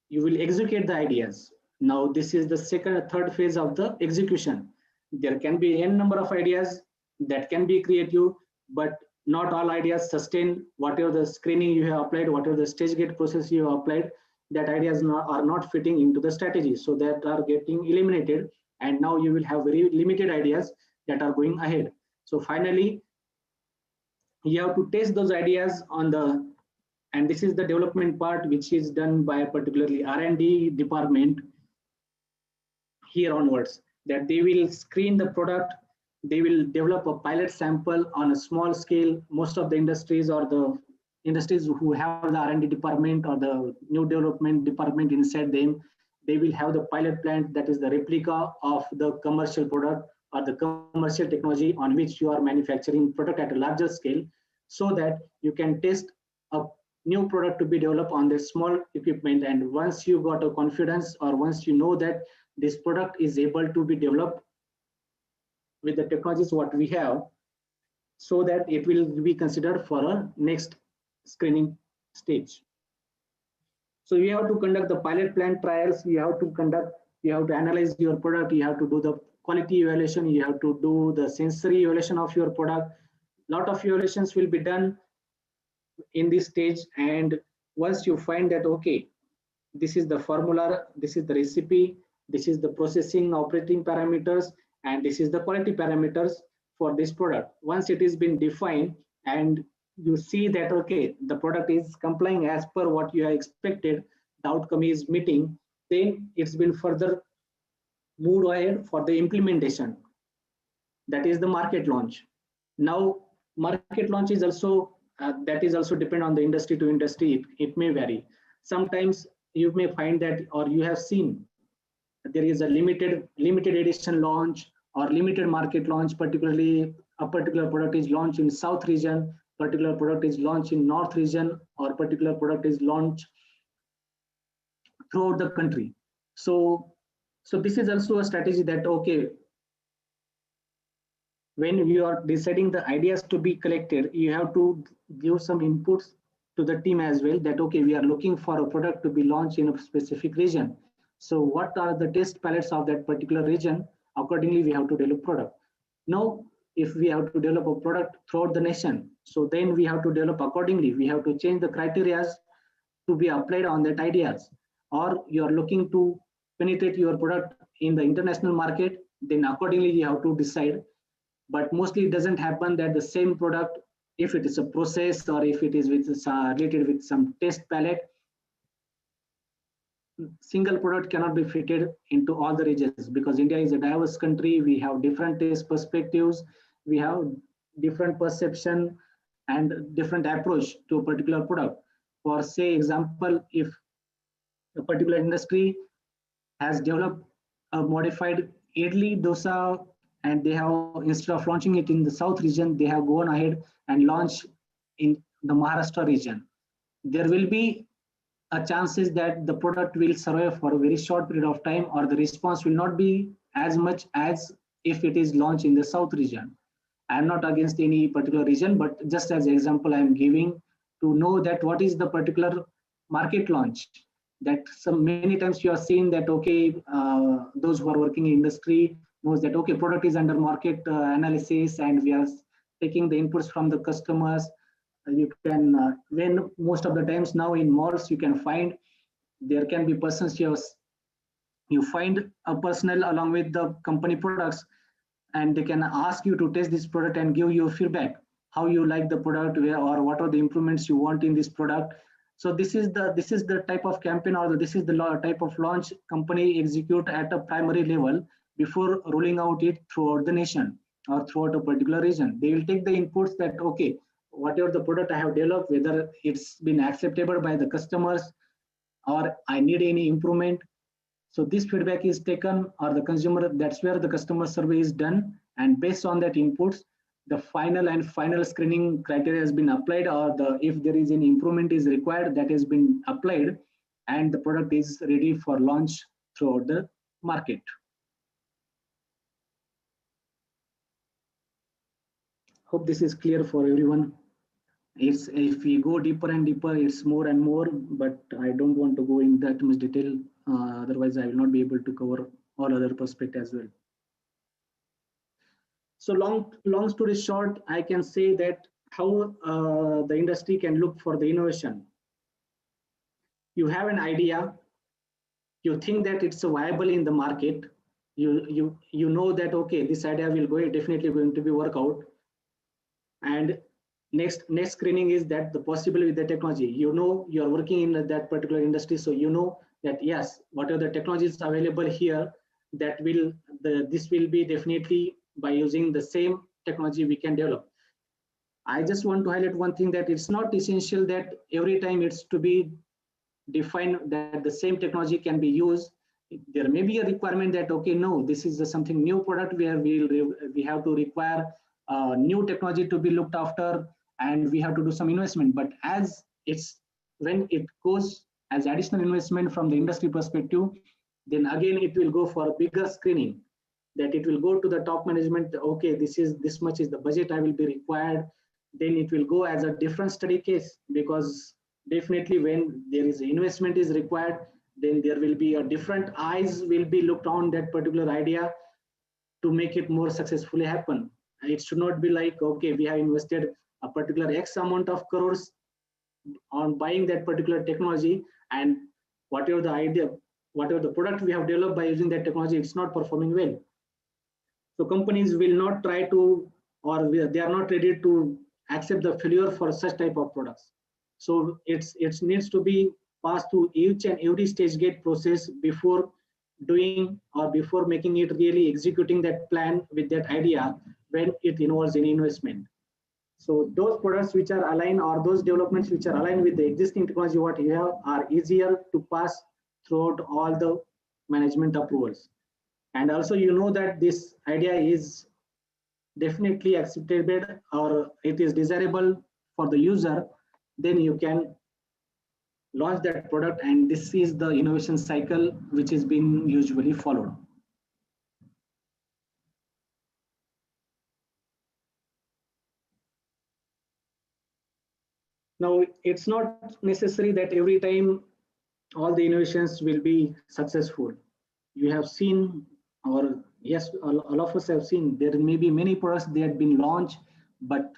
you will execute the ideas. Now this is the third phase of the execution. There can be n number of ideas that can be creative, but not all ideas sustain whatever the screening you have applied, whatever the stage gate process you have applied, that ideas are not fitting into the strategy. So that are getting eliminated, and now you will have very limited ideas that are going ahead. So finally, you have to test those ideas on the, and this is the development part which is done by particularly R&D department here onwards, that they will screen the product, they will develop a pilot sample on a small scale. Most of the industries or the industries who have the R&D department or the new development department inside them, they will have the pilot plant that is the replica of the commercial product or the commercial technology on which you are manufacturing product at a larger scale, so that you can test a new product to be developed on this small equipment. And once you got a confidence, or once you know that this product is able to be developed with the technologies what we have, so that it will be considered for a next screening stage. So you have to conduct the pilot plant trials, you have to analyze your product, you have to do the quality evaluation, you have to do the sensory evaluation of your product. Lot of evaluations will be done in this stage, and once you find that, okay, this is the formula, this is the recipe, this is the processing operating parameters, and this is the quality parameters for this product. Once it has been defined and you see that, okay, the product is complying as per what you have expected, the outcome is meeting, then it's been further moved ahead for the implementation. That is the market launch. Now, market launch is also, that is also depend on the industry to industry, it may vary. Sometimes you may find that, or you have seen, there is a limited edition launch or limited market launch, particularly a particular product is launched in South region, particular product is launched in North region, or particular product is launched throughout the country. So this is also a strategy that, okay, when you are deciding the ideas to be collected, you have to give some inputs to the team as well, that okay, we are looking for a product to be launched in a specific region. So what are the test palettes of that particular region? Accordingly, we have to develop product. Now, if we have to develop a product throughout the nation, so then we have to develop accordingly. We have to change the criteria to be applied on that ideas. Or you are looking to penetrate your product in the international market, then accordingly you have to decide. But mostly it doesn't happen that the same product, if it is a process or if it is with related with some test palette, single product cannot be fitted into all the regions, because India is a diverse country. We have different taste perspectives, we have different perception and different approach to a particular product. For say example, if a particular industry has developed a modified idli dosa, and they have, instead of launching it in the South region, they have gone ahead and launched in the Maharashtra region. There will be a chances that the product will survive for a very short period of time, or the response will not be as much as if it is launched in the South region. I am not against any particular region, but just as example I am giving to know that what is the particular market launch. That some many times you are seeing that okay, those who are working in industry knows that okay, product is under market analysis, and we are taking the inputs from the customers. You can when most of the times now in malls you can find, there can be persons, you find a personnel along with the company products, and they can ask you to test this product and give you feedback how you like the product, or what are the improvements you want in this product. So this is the type of campaign, or this is the type of launch company execute at a primary level before rolling out it throughout the nation or throughout a particular region. They will take the inputs that okay, whatever the product I have developed, whether it's been acceptable by the customers or I need any improvement. So this feedback is taken, or the consumer, that's where the customer survey is done, and based on that inputs, the final screening criteria has been applied, or if there is any improvement is required, that has been applied, and the product is ready for launch throughout the market. Hope this is clear for everyone. It's, if we go deeper and deeper, it's more and more, but I don't want to go in that much detail. Otherwise, I will not be able to cover all other perspectives as well. So long story short, I can say that how the industry can look for the innovation. You have an idea, you think that it's viable in the market, you know that okay, this idea will go definitely going to be work out, and next screening is that the possible with the technology. You know, you are working in that particular industry, so you know that yes, what are the technologies available here, that will this will be definitely by using the same technology we can develop. I just want to highlight one thing, that it's not essential that every time it's to be defined that the same technology can be used. There may be a requirement that okay, no, this is something new product where we have to require new technology to be looked after, and we have to do some investment. But as it's, when it goes as additional investment from the industry perspective, then again it will go for a bigger screening, that it will go to the top management. Okay, this much is the budget I will be required. Then it will go as a different study case, because definitely when there is investment is required, then there will be a different eyes will be looked on that particular idea to make it more successfully happen. It should not be like okay, we have invested a particular X amount of crores on buying that particular technology, and whatever the idea, whatever the product we have developed by using that technology, it's not performing well. So companies will not try to, or they are not ready to accept the failure for such type of products. So it needs to be passed through each and every stage gate process before doing, or before making it really executing that plan with that idea when it involves any investment. So those products which are aligned, or those developments which are aligned with the existing technology what you have, are easier to pass throughout all the management approvals. And also you know that this idea is definitely acceptable or it is desirable for the user, then you can launch that product, and this is the innovation cycle which is being usually followed. Now, it's not necessary that every time all the innovations will be successful. You have seen, or yes, all of us have seen, there may be many products that have been launched, but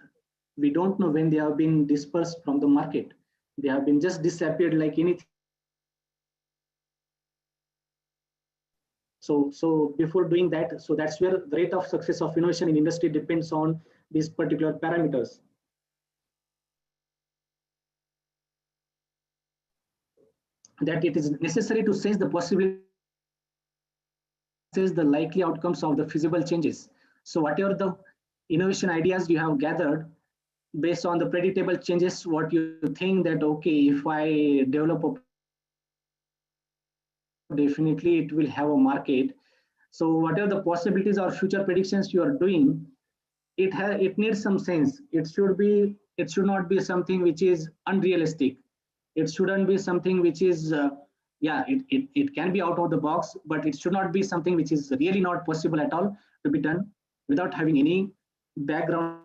we don't know when they have been dispersed from the market. They have been just disappeared like anything. So before doing that, so that's where the rate of success of innovation in industry depends on these particular parameters. That it is necessary to sense the possibility, the likely outcomes of the feasible changes. So whatever the innovation ideas you have gathered, based on the predictable changes, what you think that, okay, if I develop a, definitely it will have a market. So whatever the possibilities or future predictions you are doing, it needs some sense. It should not be something which is unrealistic. It shouldn't be something which is yeah, it can be out of the box, but it should not be something which is really not possible at all to be done without having any background.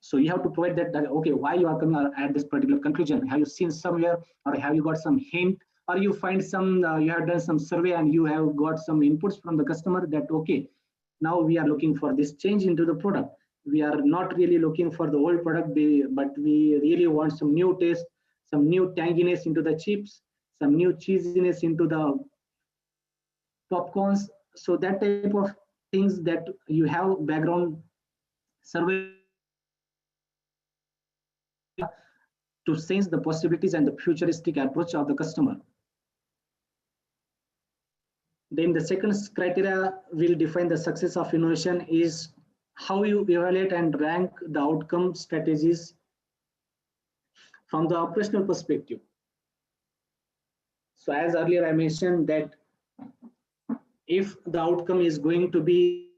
So you have to provide that okay, why you are coming at this particular conclusion. Have you seen somewhere, or have you got some hint, or you find some you have done some survey and you have got some inputs from the customer that, okay, now we are looking for this change into the product. We are not really looking for the old product, but we really want some new taste, some new tanginess into the chips, some new cheesiness into the popcorns. So that type of things that you have background survey to sense the possibilities and the futuristic approach of the customer. Then the second criteria will define the success of innovation is how you evaluate and rank the outcome strategies from the operational perspective. So as earlier I mentioned that if the outcome is going to be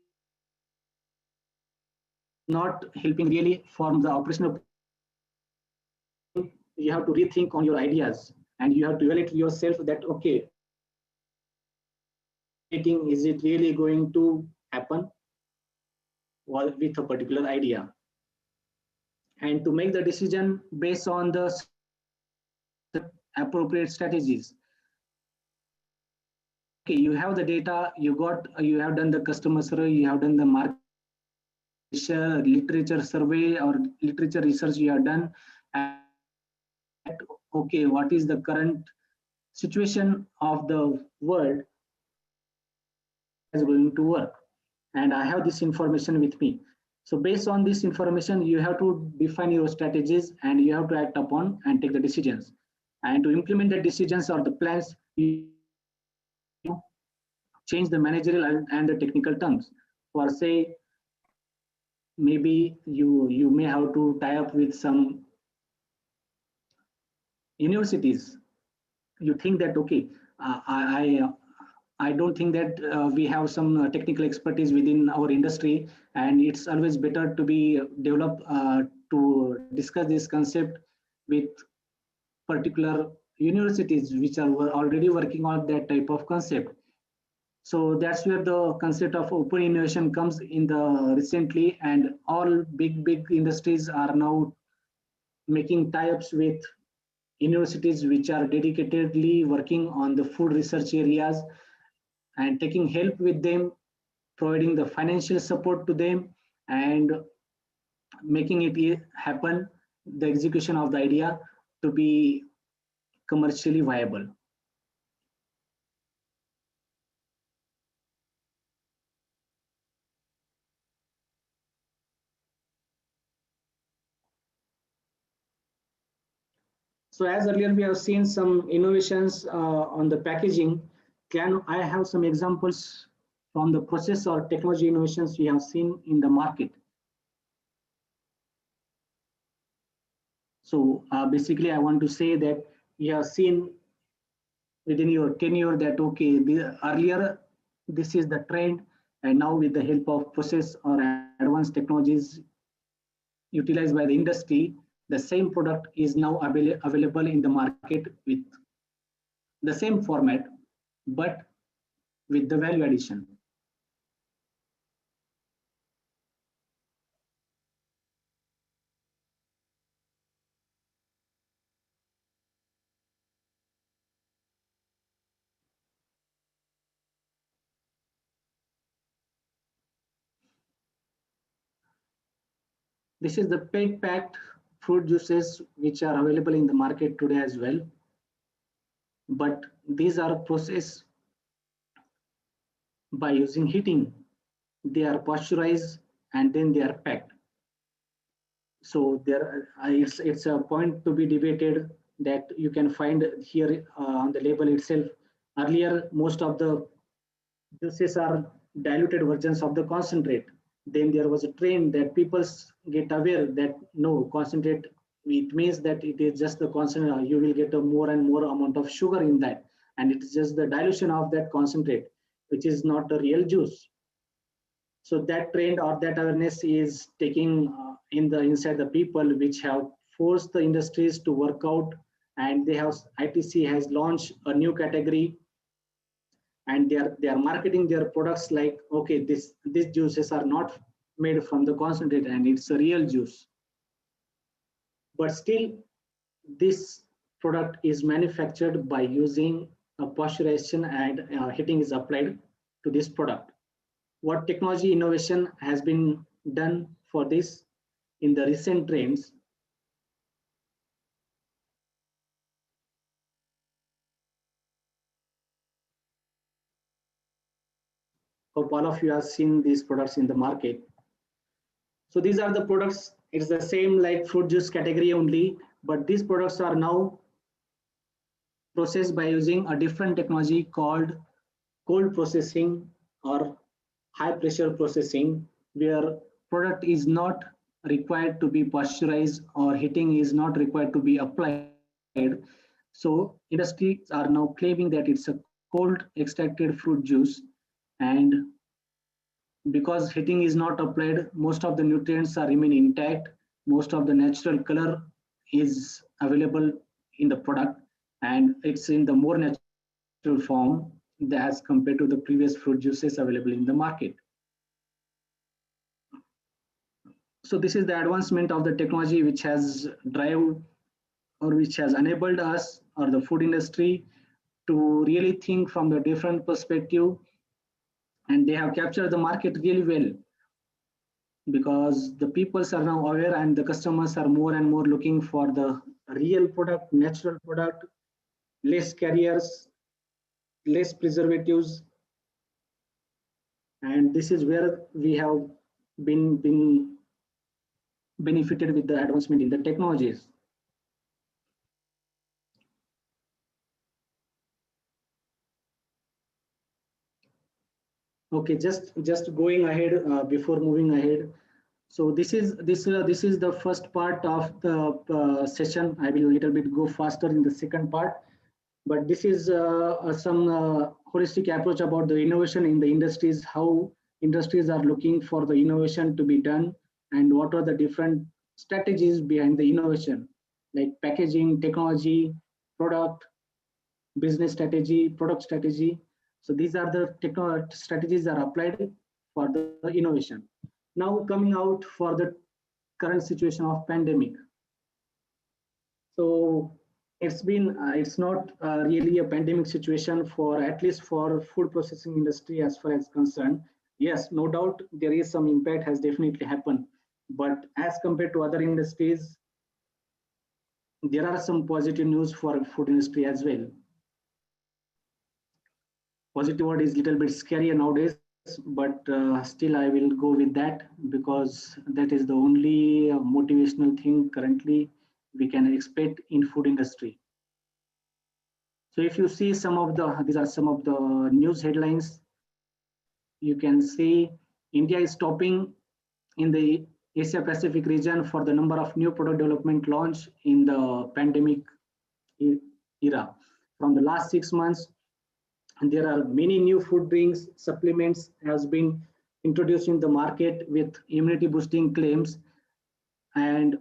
not helping really from the operational, you have to rethink on your ideas and you have to evaluate yourself that, okay, is it really going to happen with a particular idea, and to make the decision based on the appropriate strategies. Okay, you have the data, you have done the customer survey, you have done the market literature survey or literature research you have done, and okay, what is the current situation of the world is going to work, and I have this information with me. So based on this information, you have to define your strategies and you have to act upon and take the decisions. And to implement the decisions or the plans, you change the managerial and the technical terms. For say, maybe you may have to tie up with some universities. You think that, okay, I don't think that we have some technical expertise within our industry, and it's always better to be developed to discuss this concept with particular universities which are already working on that type of concept. So that's where the concept of open innovation comes in the recently, and all big industries are now making tie-ups with universities which are dedicatedly working on the food research areas and taking help with them, providing the financial support to them, and making it happen, the execution of the idea to be commercially viable. So as earlier we have seen some innovations on the packaging. Can I have some examples from the process or technology innovations we have seen in the market? So basically, I want to say that you have seen within your tenure that, okay, earlier this is the trend, And now with the help of process or advanced technologies utilized by the industry, the same product is now available in the market with the same format, but with the value addition. This is the paid packed fruit juices which are available in the market today as well. But these are processed by using heating. They are pasteurized and then they are packed. So there, it's a point to be debated that you can find here on the label itself. Earlier, most of the juices are diluted versions of the concentrate. Then there was a trend that people get aware that no concentrate, it means that it is just the concentrate. You will get a more and more amount of sugar in that, and it's just the dilution of that concentrate, which is not the real juice. So that trend or that awareness is taking in the inside the people, which have forced the industries to work out, and they have ITC has launched a new category, and they are marketing their products like, okay, these juices are not made from the concentrate and it's a real juice. But still, this product is manufactured by using a pasteurization, and heating is applied to this product. What technology innovation has been done for this in the recent trends? Hope all of you have seen these products in the market. So these are the products. It's the same like fruit juice category only, but these products are now processed by using a different technology called cold processing or high pressure processing, where product is not required to be pasteurized or heating is not required to be applied. So industries are now claiming that it's a cold extracted fruit juice, and because heating is not applied, most of the nutrients are remain intact, most of the natural color is available in the product, and it's in the more natural form as compared to the previous fruit juices available in the market. So this is the advancement of the technology which has drive or which has enabled us or the food industry to really think from the different perspective, and they have captured the market really well, because the peoples are now aware and the customers are more and more looking for the real product, natural product, less carriers, less preservatives, and this is where we have been benefited with the advancement in the technologies. Okay, just going ahead before moving ahead. So this is the first part of the session. I will a little bit go faster in the second part, but this is some holistic approach about the innovation in the industries, how industries are looking for the innovation to be done, and what are the different strategies behind the innovation, like packaging, technology, product, business strategy, product strategy. So these are the strategies that are applied for the innovation. Now coming out for the current situation of pandemic. So it's not really a pandemic situation for at least for food processing industry as far as concerned. Yes, no doubt there is some impact has definitely happened, but as compared to other industries, there are some positive news for food industry as well. Positive word is a little bit scary nowadays, but still I will go with that, because that is the only motivational thing currently we can expect in food industry. So if you see some of the, these are some of the news headlines, you can see India is topping in the Asia Pacific region for the number of new product development launch in the pandemic era. From the last 6 months, and there are many new food drinks, supplements has been introduced in the market with immunity boosting claims, and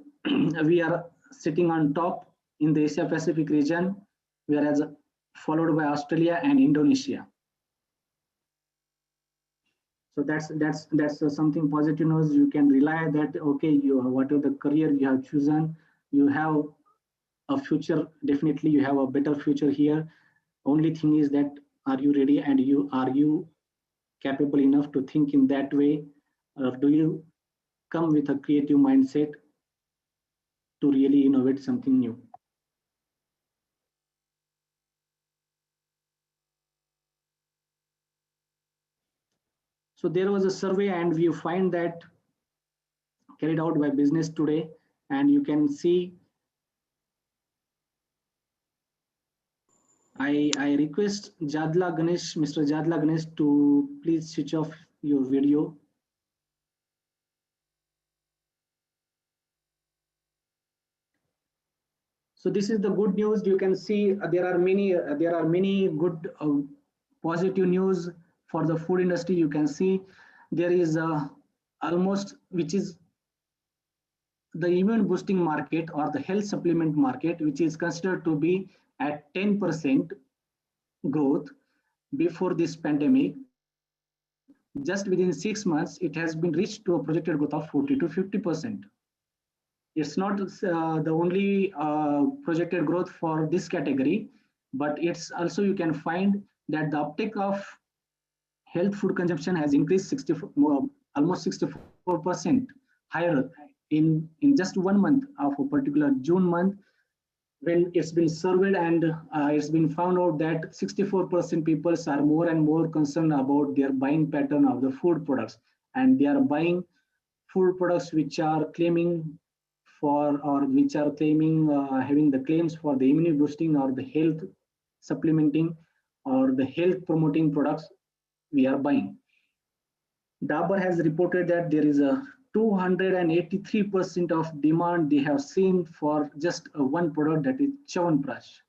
we are sitting on top in the Asia Pacific region, whereas followed by Australia and Indonesia. So that's something positive news. You can rely that okay, you whatever the career you have chosen, you have a future. Definitely, you have a better future here. Only thing is that are you ready and you capable enough to think in that way, or do you come with a creative mindset to really innovate something new? So there was a survey, and we find that carried out by Business Today, and you can see. I request Jadla Ganesh, Mr. Jadla Ganesh, to please switch off your video. So this is the good news. You can see there are many good positive news for the food industry. You can see there is almost, which is the immune boosting market or the health supplement market, which is considered to be at 10% growth before this pandemic. Just within 6 months, it has been reached to a projected growth of 40 to 50%. It's not the only projected growth for this category, but it's also you can find that the uptake of health food consumption has increased 64, almost 64% higher in just 1 month of a particular June month, when it's been surveyed, and it's been found out that 64% people are more and more concerned about their buying pattern of the food products, and they are buying food products which are claiming for, or which are claiming having the claims for the immunity boosting or the health supplementing or the health promoting products we are buying. Dabur has reported that there is a 283% of demand they have seen for just one product, that is Chyawanprash.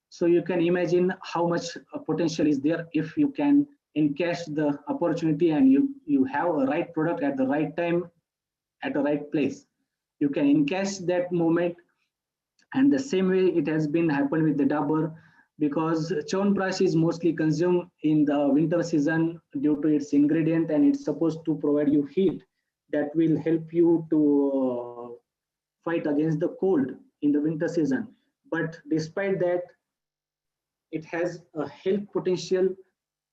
So you can imagine how much potential is there if you can encash the opportunity and you have a right product at the right time at the right place. You can encash that moment, and the same way it has been happened with the Dabur, because Chyawanprash is mostly consumed in the winter season due to its ingredient, and it's supposed to provide you heat that will help you to fight against the cold in the winter season. But despite that, it has a health potential.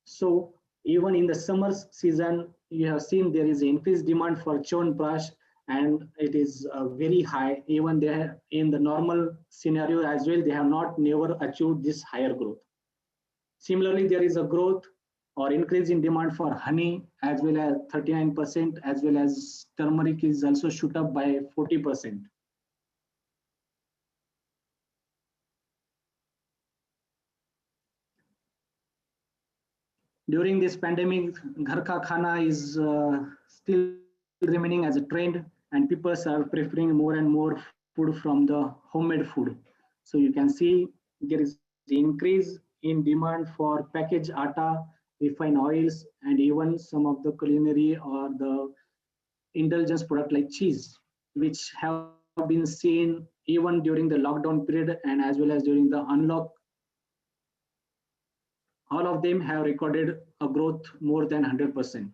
So even in the summer season, you have seen there is increased demand for Chyawanprash, and it is very high. Even there in the normal scenario as well, they have not never achieved this higher growth. Similarly, there is a growth or increase in demand for honey as well as 39%, as well as turmeric is also shoot up by 40%. During this pandemic, Ghar Ka Khana is still remaining as a trend, and people are preferring more and more food from the homemade food. So you can see there is increase in demand for packaged atta, refined oils, and even some of the culinary or the indulgence product like cheese, which have been seen even during the lockdown period and as well as during the unlock. All of them have recorded a growth more than 100%.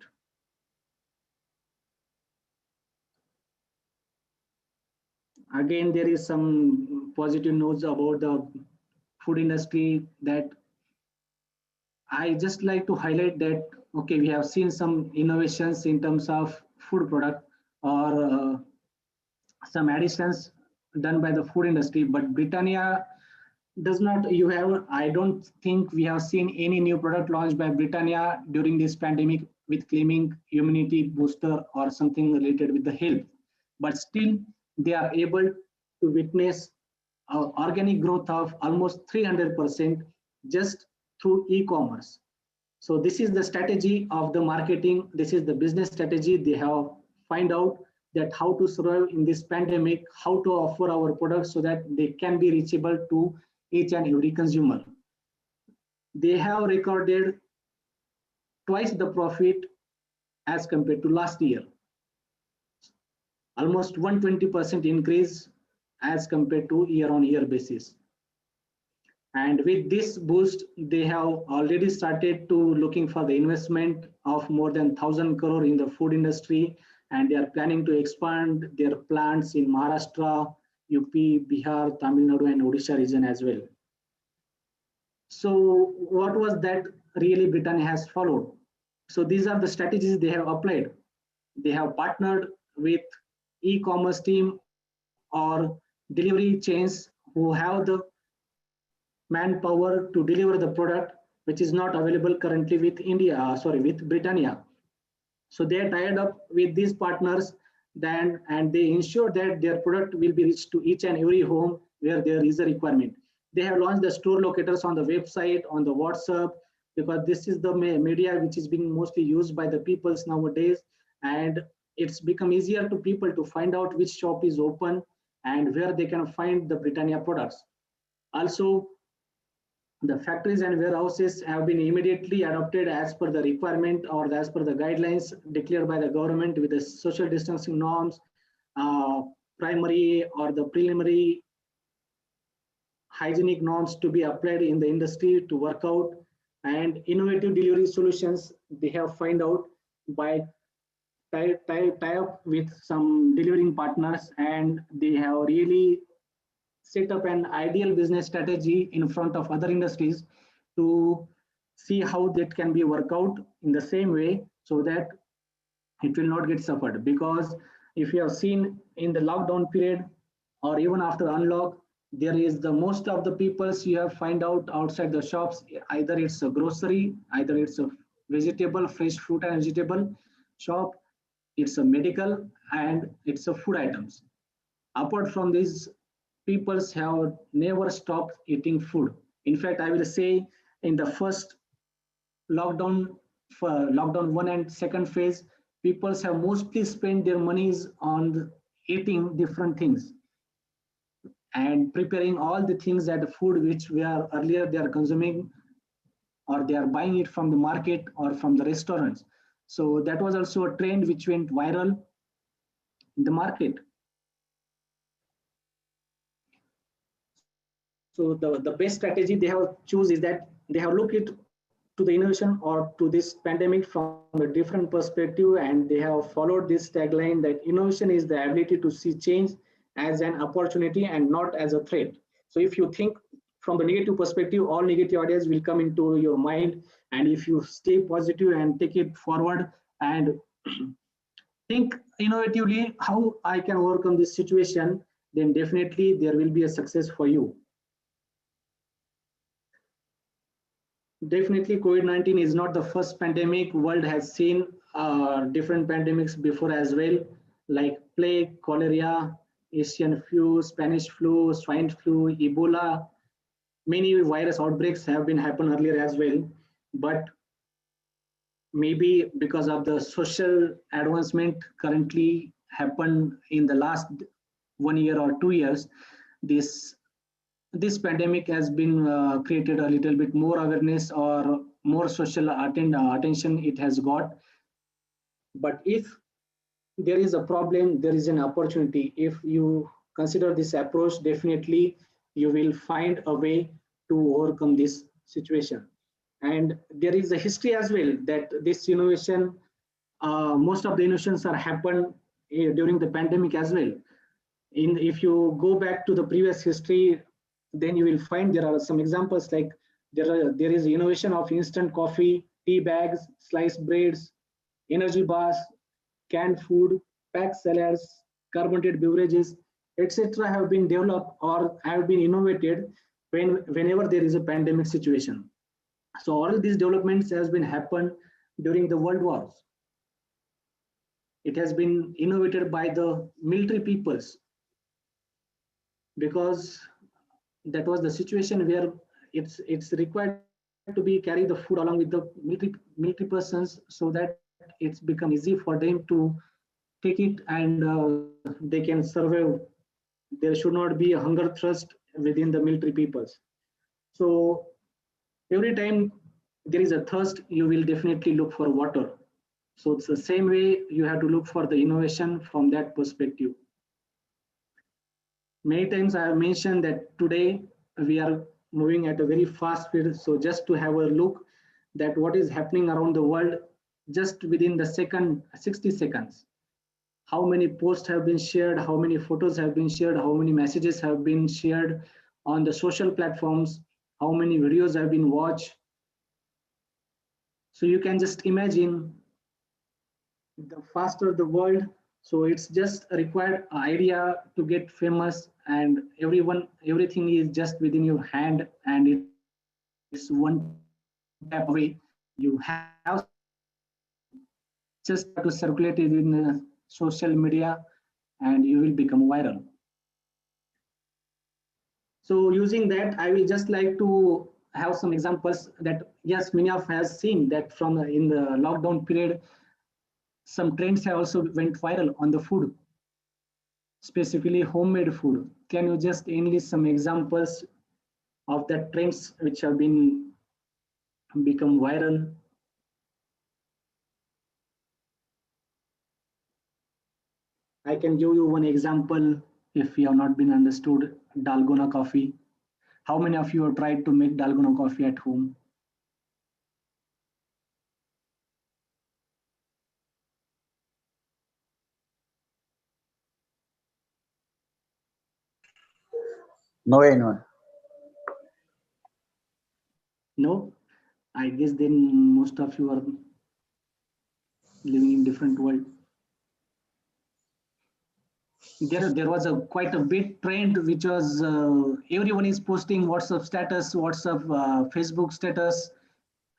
Again, there is some positive news about the food industry that I just like to highlight that, okay, we have seen some innovations in terms of food product or some additions done by the food industry, but Britannia does not, you have, I don't think we have seen any new product launched by Britannia during this pandemic with claiming immunity booster or something related with the health. But still, they are able to witness organic growth of almost 300% just through e-commerce. So this is the strategy of the marketing. This is the business strategy. They have find out that how to survive in this pandemic, how to offer our products so that they can be reachable to each and every consumer. They have recorded twice the profit as compared to last year. Almost 120% increase as compared to year-on-year basis. And with this boost, they have already started to looking for the investment of more than 1,000 crore in the food industry, and they are planning to expand their plants in Maharashtra, UP, Bihar, Tamil Nadu, and Odisha region as well. So what was that really Britannia has followed? So these are the strategies they have applied. They have partnered with e-commerce team or delivery chains who have the manpower to deliver the product which is not available currently with with Britannia. So they are tied up with these partners then, and they ensure that their product will be reached to each and every home where there is a requirement. They have launched the store locators on the website, on the WhatsApp, because this is the media which is being mostly used by the peoples nowadays, and it's become easier to people to find out which shop is open and where they can find the Britannia products. Also, the factories and warehouses have been immediately adopted as per the requirement or as per the guidelines declared by the government with the social distancing norms, primary or the preliminary hygienic norms to be applied in the industry to work out, and innovative delivery solutions they have find out by tie up with some delivering partners, and they have really set up an ideal business strategy in front of other industries to see how that can be worked out in the same way so that it will not get suffered. Because if you have seen in the lockdown period or even after unlock, there is the most of the peoples you have find out outside the shops, either it's a grocery, either it's a vegetable, fresh fruit and vegetable shop, it's a medical, and it's a food items. Apart from this, peoples have never stopped eating food. In fact, I will say in the first lockdown, for lockdown one and second phase, peoples have mostly spent their monies on eating different things and preparing all the things that the food which we are earlier they are consuming or they are buying it from the market or from the restaurants. So that was also a trend which went viral in the market. So the best strategy they have choose is that they have looked it to the innovation or to this pandemic from a different perspective, and they have followed this tagline that innovation is the ability to see change as an opportunity and not as a threat. So if you think from the negative perspective, all negative ideas will come into your mind, and if you stay positive and take it forward and think innovatively how I can overcome this situation, then definitely there will be a success for you. Definitely, COVID-19 is not the first pandemic. World has seen different pandemics before as well, like plague, cholera, Asian flu, Spanish flu, swine flu, Ebola. Many virus outbreaks have been happened earlier as well, but maybe because of the social advancement currently happened in the last 1 year or 2 years, this this pandemic has been created a little bit more awareness or more social attention it has got. But if there is a problem, there is an opportunity. If you consider this approach, definitely you will find a way to overcome this situation. And there is a history as well that this innovation, most of the innovations are happened during the pandemic as well. If you go back to the previous history, then you will find there are some examples like there is innovation of instant coffee, tea bags, sliced breads, energy bars, canned food, packed salads, carbonated beverages, etc. have been developed or have been innovated whenever there is a pandemic situation. So all these developments has been happened during the world wars. It has been innovated by the military peoples because that was the situation where it's required to be carry the food along with the military persons so that it's become easy for them to take it and they can survive. There should not be a hunger thrust within the military peoples. So every time there is a thirst, you will definitely look for water. So it's the same way you have to look for the innovation from that perspective. Many times I have mentioned that today we are moving at a very fast speed. So just to have a look that what is happening around the world just within the second 60 seconds. How many posts have been shared, how many photos have been shared, how many messages have been shared on the social platforms, how many videos have been watched. So you can just imagine the faster the world. So it's just a required idea to get famous, and everything is just within your hand, and it's one tap away. You have something, just have to circulate it in social media, and you will become viral. So using that, I will just like to have some examples that yes, many of has seen that from in the lockdown period, some trends have also went viral on the food, specifically homemade food. Can you just enlist some examples of that trends which have been become viral? I can give you one example if you have not been understood. Dalgona coffee. How many of you have tried to make dalgona coffee at home? No anyone. No? I guess then most of you are living in different world. There was a quite a big trend which was everyone is posting WhatsApp status, WhatsApp, Facebook status,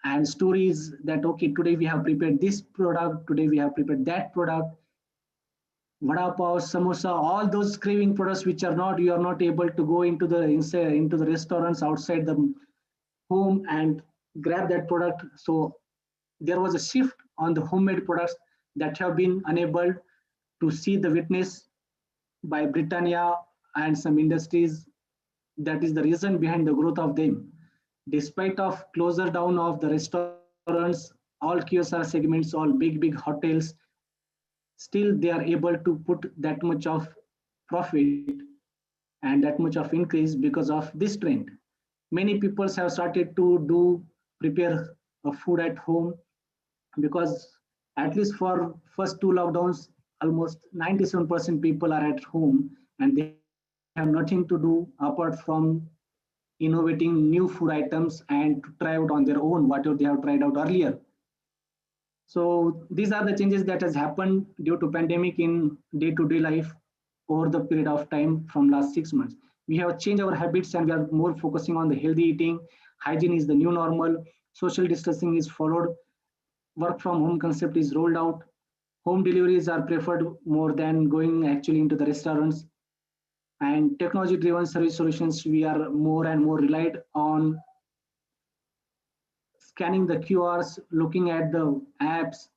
and stories that okay, today we have prepared this product, today we have prepared that product, vada pav, samosa, all those craving products which are not, you are not able to go into the inside into the restaurants outside the home and grab that product. So there was a shift on the homemade products that have been unable to see the witness by Britannia and some industries. That is the reason behind the growth of them. Despite of closer down of the restaurants, all QSR segments, all big hotels, still they are able to put that much of profit and that much of increase because of this trend. Many people have started to do prepare a food at home because at least for first two lockdowns, almost 97% people are at home and they have nothing to do apart from innovating new food items and to try out on their own whatever they have tried out earlier. So these are the changes that has happened due to pandemic in day-to-day life over the period of time from last 6 months. We have changed our habits and we are more focusing on the healthy eating. Hygiene is the new normal. Social distancing is followed. Work from home concept is rolled out. Home deliveries are preferred more than going actually into the restaurants. And technology driven service solutions, we are more and more relied on scanning the QRs, looking at the apps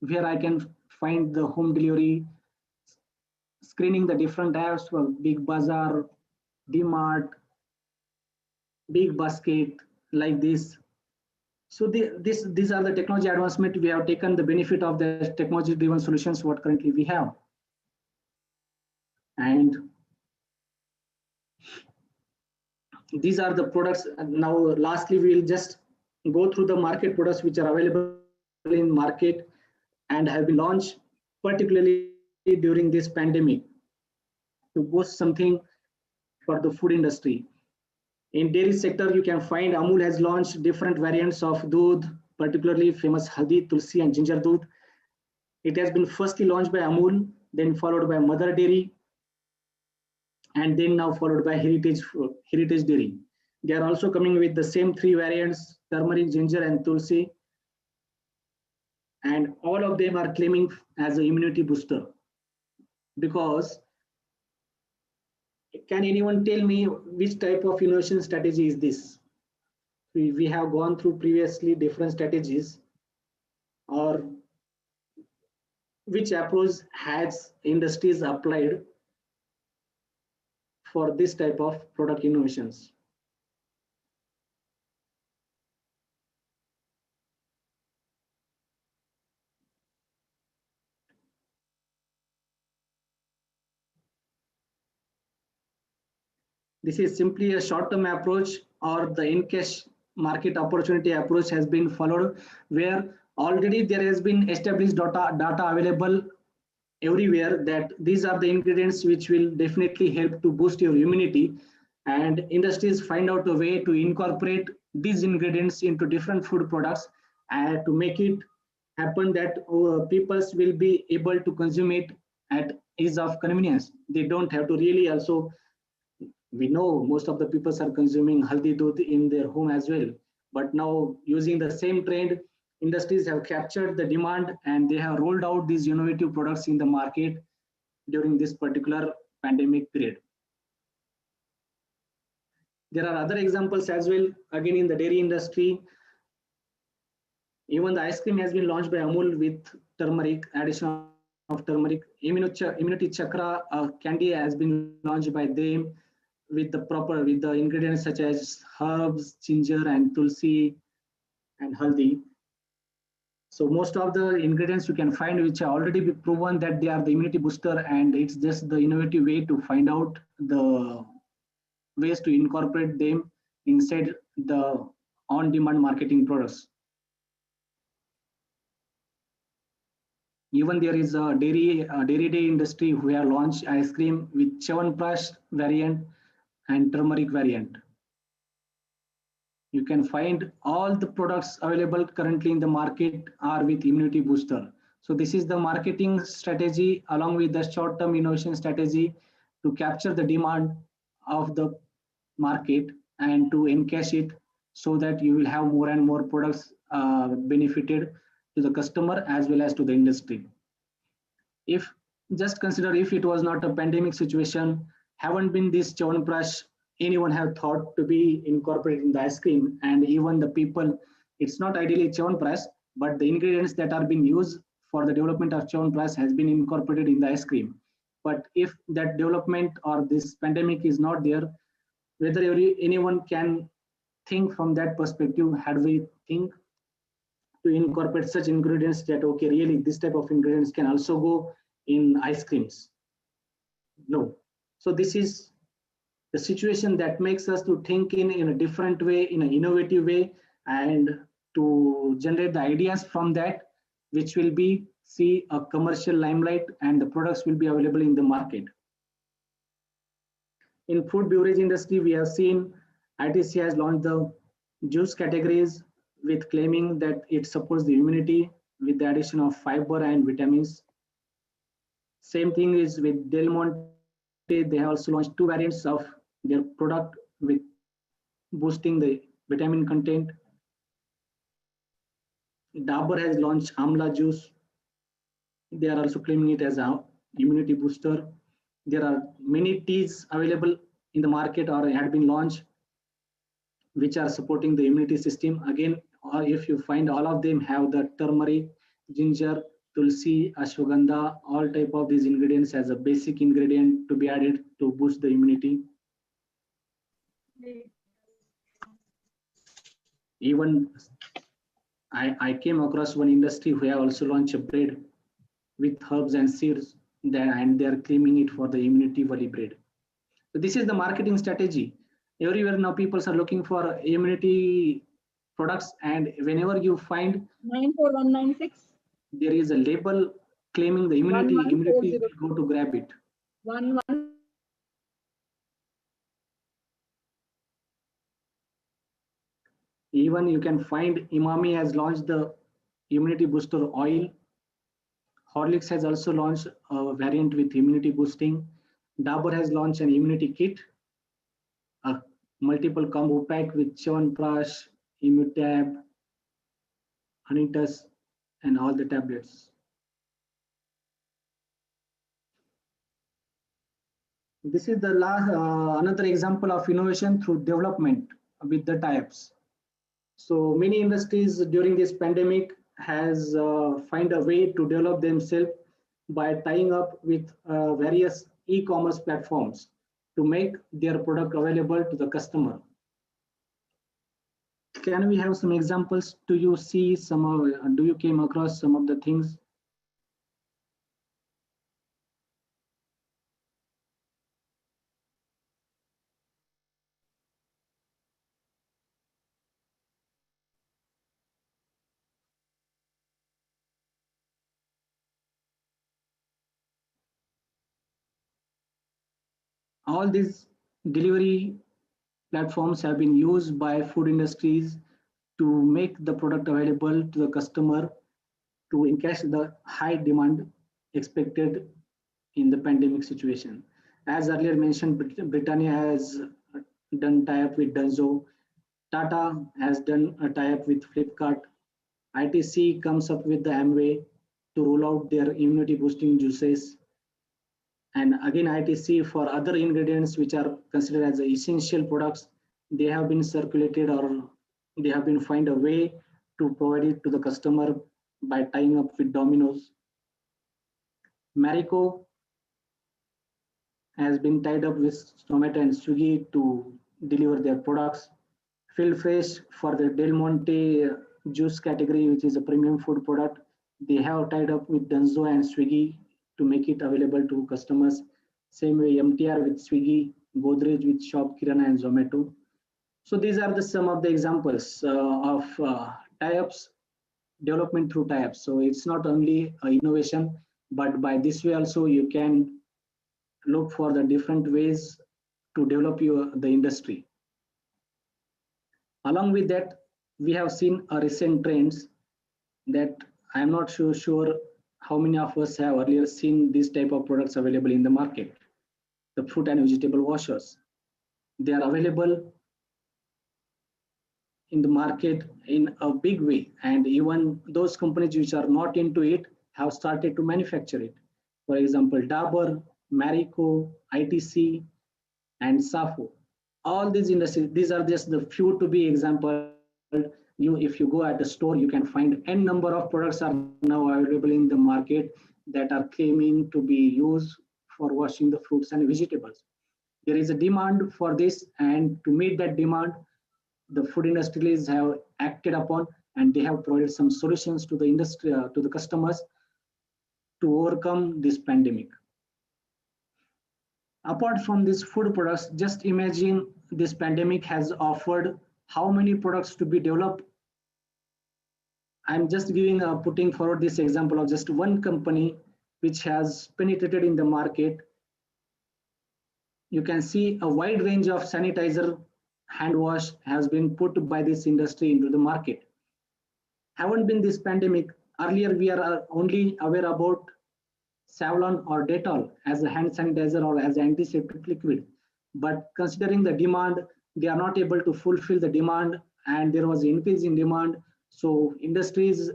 where I can find the home delivery, screening the different apps for Big Bazaar, DMart, Big Basket, like this. So these are the technology advancement. We have taken the benefit of the technology driven solutions what currently we have. And these are the products. Now, lastly, we will just go through the market products which are available in market and have been launched, particularly during this pandemic, to boost something for the food industry. In dairy sector, you can find Amul has launched different variants of doodh, particularly famous haldi, tulsi, and ginger doodh. It has been firstly launched by Amul, then followed by Mother Dairy, and then now followed by Heritage Dairy. They are also coming with the same three variants: turmeric, ginger, and tulsi, and all of them are claiming as an immunity booster. Because can anyone tell me which type of innovation strategy is this? We have gone through previously different strategies, or which approach has industries applied for this type of product innovations? This is simply a short-term approach, or the in-cash market opportunity approach has been followed, where already there has been established data available everywhere that these are the ingredients which will definitely help to boost your immunity, and industries find out a way to incorporate these ingredients into different food products and to make it happen that peoples will be able to consume it at ease of convenience. They don't have to really also, we know most of the people are consuming haldi doodh in their home as well, but now using the same trend, industries have captured the demand and they have rolled out these innovative products in the market during this particular pandemic period. There are other examples as well. Again, in the dairy industry, even the ice cream has been launched by Amul with turmeric, addition of turmeric. Immunity Chakra candy has been launched by them with the ingredients such as herbs, ginger, and tulsi and haldi. So most of the ingredients you can find which are already been proven that they are the immunity booster, and it's just the innovative way to find out the ways to incorporate them inside the on-demand marketing products. Even there is a dairy day industry who have launched ice cream with Chyawanprash variant and turmeric variant. You can find all the products available currently in the market are with immunity booster. So this is the marketing strategy along with the short-term innovation strategy to capture the demand of the market and to encash it so that you will have more and more products benefited to the customer as well as to the industry. If just consider if it was not a pandemic situation, haven't been this Chyawanprash anyone have thought to be incorporated in the ice cream, and even the people, it's not ideally Chyawanprash, but the ingredients that are being used for the development of Chyawanprash has been incorporated in the ice cream. But if that development or this pandemic is not there, whether anyone can think from that perspective, had we think to incorporate such ingredients that okay, really this type of ingredients can also go in ice creams? No. So this is the situation that makes us to think in a different way, in an innovative way, and to generate the ideas from that, which will be see a commercial limelight and the products will be available in the market. In food beverage industry, we have seen ITC has launched the juice categories with claiming that it supports the immunity with the addition of fiber and vitamins. Same thing is with Del Monte. They have also launched two variants of their product with boosting the vitamin content. Dabur has launched Amla juice. They are also claiming it as an immunity booster. There are many teas available in the market or had been launched which are supporting the immunity system. Again, or if you find all of them have the turmeric, ginger, tulsi, ashwagandha, all type of these ingredients as a basic ingredient to be added to boost the immunity. Even I came across one industry who have also launched a bread with herbs and seeds there, and they are claiming it for the immunity valley bread. So this is the marketing strategy. Everywhere now people are looking for immunity products, and whenever you find 94196 there is a label claiming the immunity, immunity 1140 will go to grab it. 11. Even you can find Imami has launched the immunity booster oil. Horlicks has also launched a variant with immunity boosting. Dabur has launched an immunity kit, a multiple combo pack with Chyawanprash, Immutab, Honitus, and all the tablets. This is the last another example of innovation through development with the types. So many industries during this pandemic has find a way to develop themselves by tying up with various e-commerce platforms to make their product available to the customer. Can we have some examples? Do you see some of, do you came across some of the things? All these delivery platforms have been used by food industries to make the product available to the customer to encash the high demand expected in the pandemic situation. As earlier mentioned, Britannia has done tie-up with Dunzo. Tata has done a tie-up with Flipkart. ITC comes up with the Amway to roll out their immunity boosting juices. And again, ITC for other ingredients which are considered as essential products, they have been circulated or they have been find a way to provide it to the customer by tying up with Domino's. Marico has been tied up with Zomato and Swiggy to deliver their products. Feel Fresh for the Del Monte juice category, which is a premium food product, they have tied up with Dunzo and Swiggy to make it available to customers. Same way MTR with Swiggy, Godrej with Shop Kirana and Zomato. So these are the some of the examples of tie-ups, development through tie-ups. So it's not only innovation, but by this way also you can look for the different ways to develop the industry. Along with that, we have seen a recent trends that I'm not sure how many of us have earlier seen these type of products available in the market. The fruit and vegetable washers. They are available in the market in a big way, and even those companies which are not into it have started to manufacture it. For example, Dabur, Marico, ITC, and Safo. All these industries, these are just the few to be example. If you go at the store, you can find n number of products are now available in the market that are claiming to be used for washing the fruits and vegetables. There is a demand for this, and to meet that demand, the food industries have acted upon, and they have provided some solutions to the industry, to the customers, to overcome this pandemic. Apart from these food products, just imagine this pandemic has offered how many products to be developed. I'm just putting forward this example of just one company which has penetrated in the market. You can see a wide range of sanitizer, hand wash has been put by this industry into the market. Haven't been this pandemic, earlier we are only aware about Savlon or Dettol as a hand sanitizer or as antiseptic liquid. But considering the demand, they are not able to fulfill the demand, and there was an increase in demand. So industries,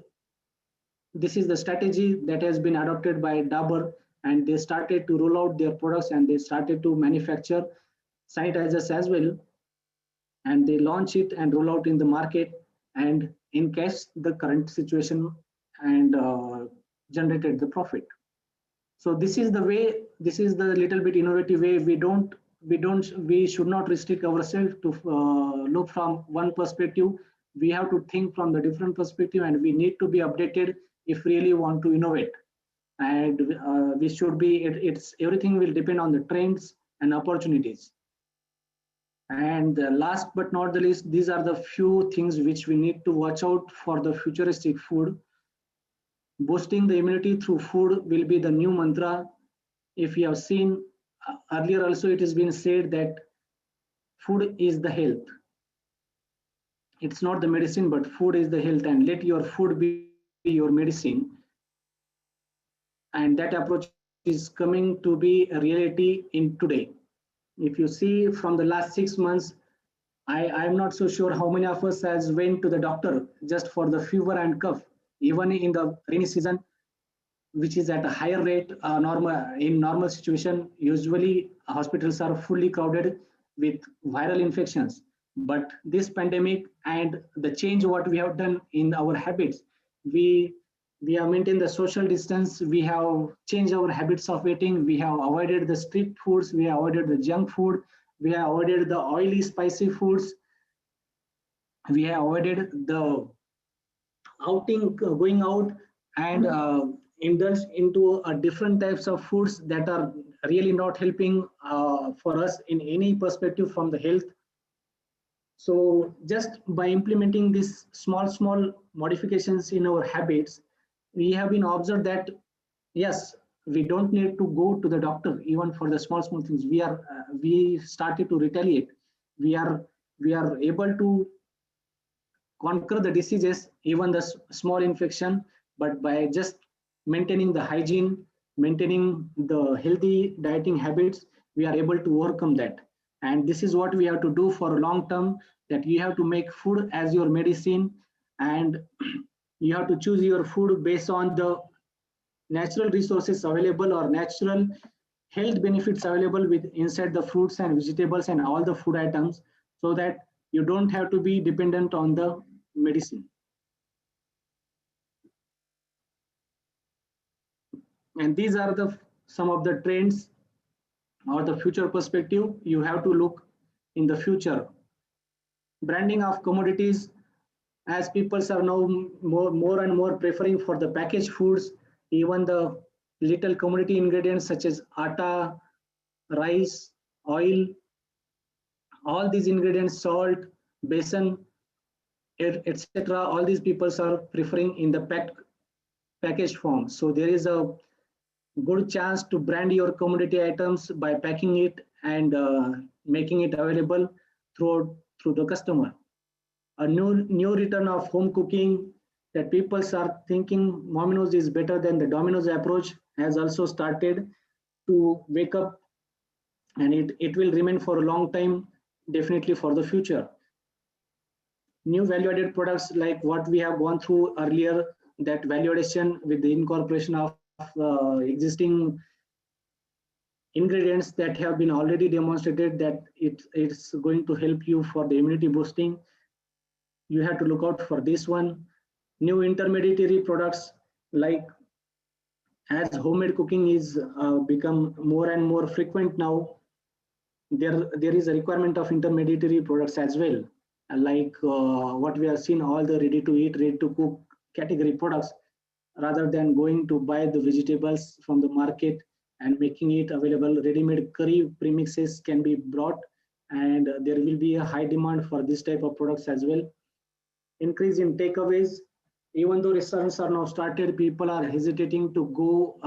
this is the strategy that has been adopted by Dabur, and they started to roll out their products and they started to manufacture sanitizers as well. And they launch it and roll out in the market and encash the current situation and generated the profit. So this is the way, this is the little bit innovative way. We should not restrict ourselves to look from one perspective. We have to think from the different perspective, and we need to be updated if really want to innovate. And we should be, it's everything will depend on the trends and opportunities. And last but not the least, these are the few things which we need to watch out for the futuristic food. Boosting the immunity through food will be the new mantra. If you have seen earlier also, it has been said that food is the health. It's not the medicine, but food is the health, and let your food be your medicine. And that approach is coming to be a reality in today. If you see from the last 6 months, I'm not so sure how many of us has went to the doctor just for the fever and cough. Even in the rainy season, which is at a higher rate, in normal situation, usually hospitals are fully crowded with viral infections. But this pandemic and the change what we have done in our habits, we have maintained the social distance, we have changed our habits of eating, we have avoided the street foods, we have avoided the junk food, we have avoided the oily spicy foods, we have avoided the going out and indulge into different types of foods that are really not helping for us in any perspective from the health. So just by implementing these small modifications in our habits, we have been observed that yes, we don't need to go to the doctor even for the small things. We started to retaliate. We are able to conquer the diseases, even the small infection, but by just maintaining the hygiene, maintaining the healthy dieting habits, we are able to overcome that. And this is what we have to do for long term, that you have to make food as your medicine, and you have to choose your food based on the natural resources available or natural health benefits available with inside the fruits and vegetables and all the food items, so that you don't have to be dependent on the medicine. And these are the some of the trends or the future perspective you have to look in the future. Branding of commodities, as people are now more and more preferring for the packaged foods, even the little commodity ingredients such as atta, rice, oil, all these ingredients, salt, besan, etc. All these people are preferring in the packaged form. So there is a good chance to brand your commodity items by packing it and making it available through the customer. A new return of home cooking, that people are thinking Domino's is better than the Domino's approach, has also started to wake up, and it will remain for a long time, definitely for the future. New value added products like what we have gone through earlier, that value addition with the incorporation of existing ingredients that have been already demonstrated that it's going to help you for the immunity boosting. You have to look out for this one. New intermediary products, like as homemade cooking is become more and more frequent now, there is a requirement of intermediary products as well, like what we have seen, all the ready to eat, ready to cook category products, rather than going to buy the vegetables from the market and making it available. Ready-made curry premixes can be brought, and there will be a high demand for this type of products as well. Increase in takeaways, even though restaurants are now started, people are hesitating to go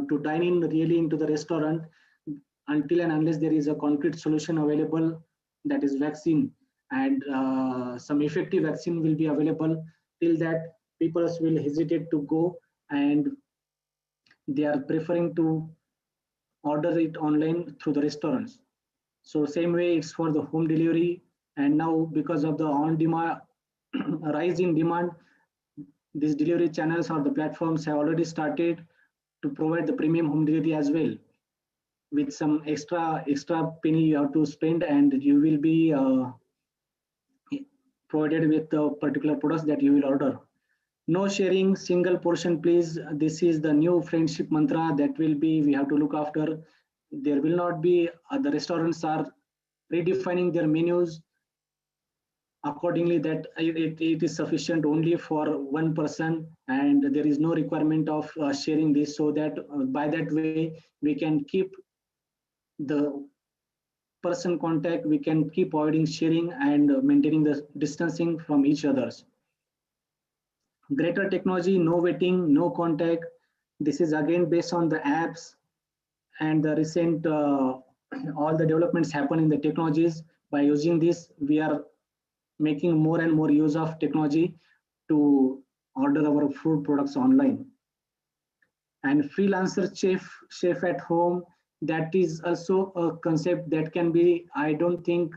to dine in really into the restaurant until and unless there is a concrete solution available, that is vaccine, and some effective vaccine will be available. Till that, people will hesitate to go, and they are preferring to order it online through the restaurants. So same way it's for the home delivery, and now because of the on demand rise in demand, these delivery channels or the platforms have already started to provide the premium home delivery as well, with some extra penny you have to spend, and you will be provided with the particular products that you will order. No sharing single portion, please. This is the new friendship mantra that will be, we have to look after. There will not be, the restaurants are redefining their menus accordingly, that it is sufficient only for one person, and there is no requirement of sharing this, so that by that way we can keep the person contact, we can keep avoiding sharing and maintaining the distancing from each others. Greater technology, no waiting, no contact. This is again based on the apps and the recent all the developments happen in the technologies. By using this, we are making more and more use of technology to order our food products online. And freelancer chef at home, that is also a concept that can be, I don't think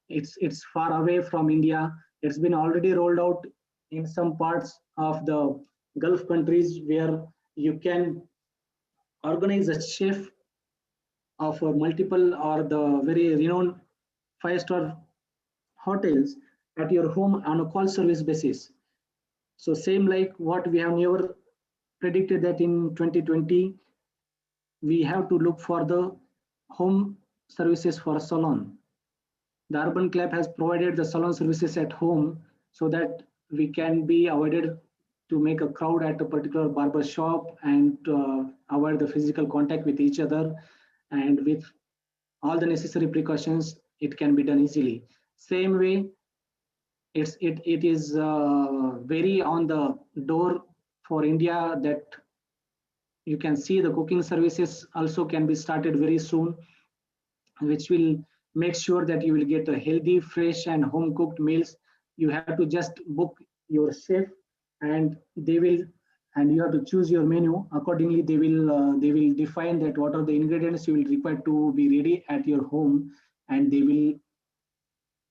it's far away from India. It's been already rolled out in some parts of the Gulf countries, where you can organize a chef of multiple or the very renowned five-star hotels at your home on a call service basis. So same like what we have never predicted, that in 2020 we have to look for the home services for a salon. The Urban Club has provided the salon services at home, so that we can be avoided to make a crowd at a particular barber shop, and avoid the physical contact with each other, and with all the necessary precautions, it can be done easily. Same way, it is very on the door for India, that You can see the cooking services also can be started very soon, which will make sure that you will get a healthy, fresh, and home cooked meals. You have to just book your chef, and they will, and you have to choose your menu accordingly. They will define that what are the ingredients you will require to be ready at your home, and they will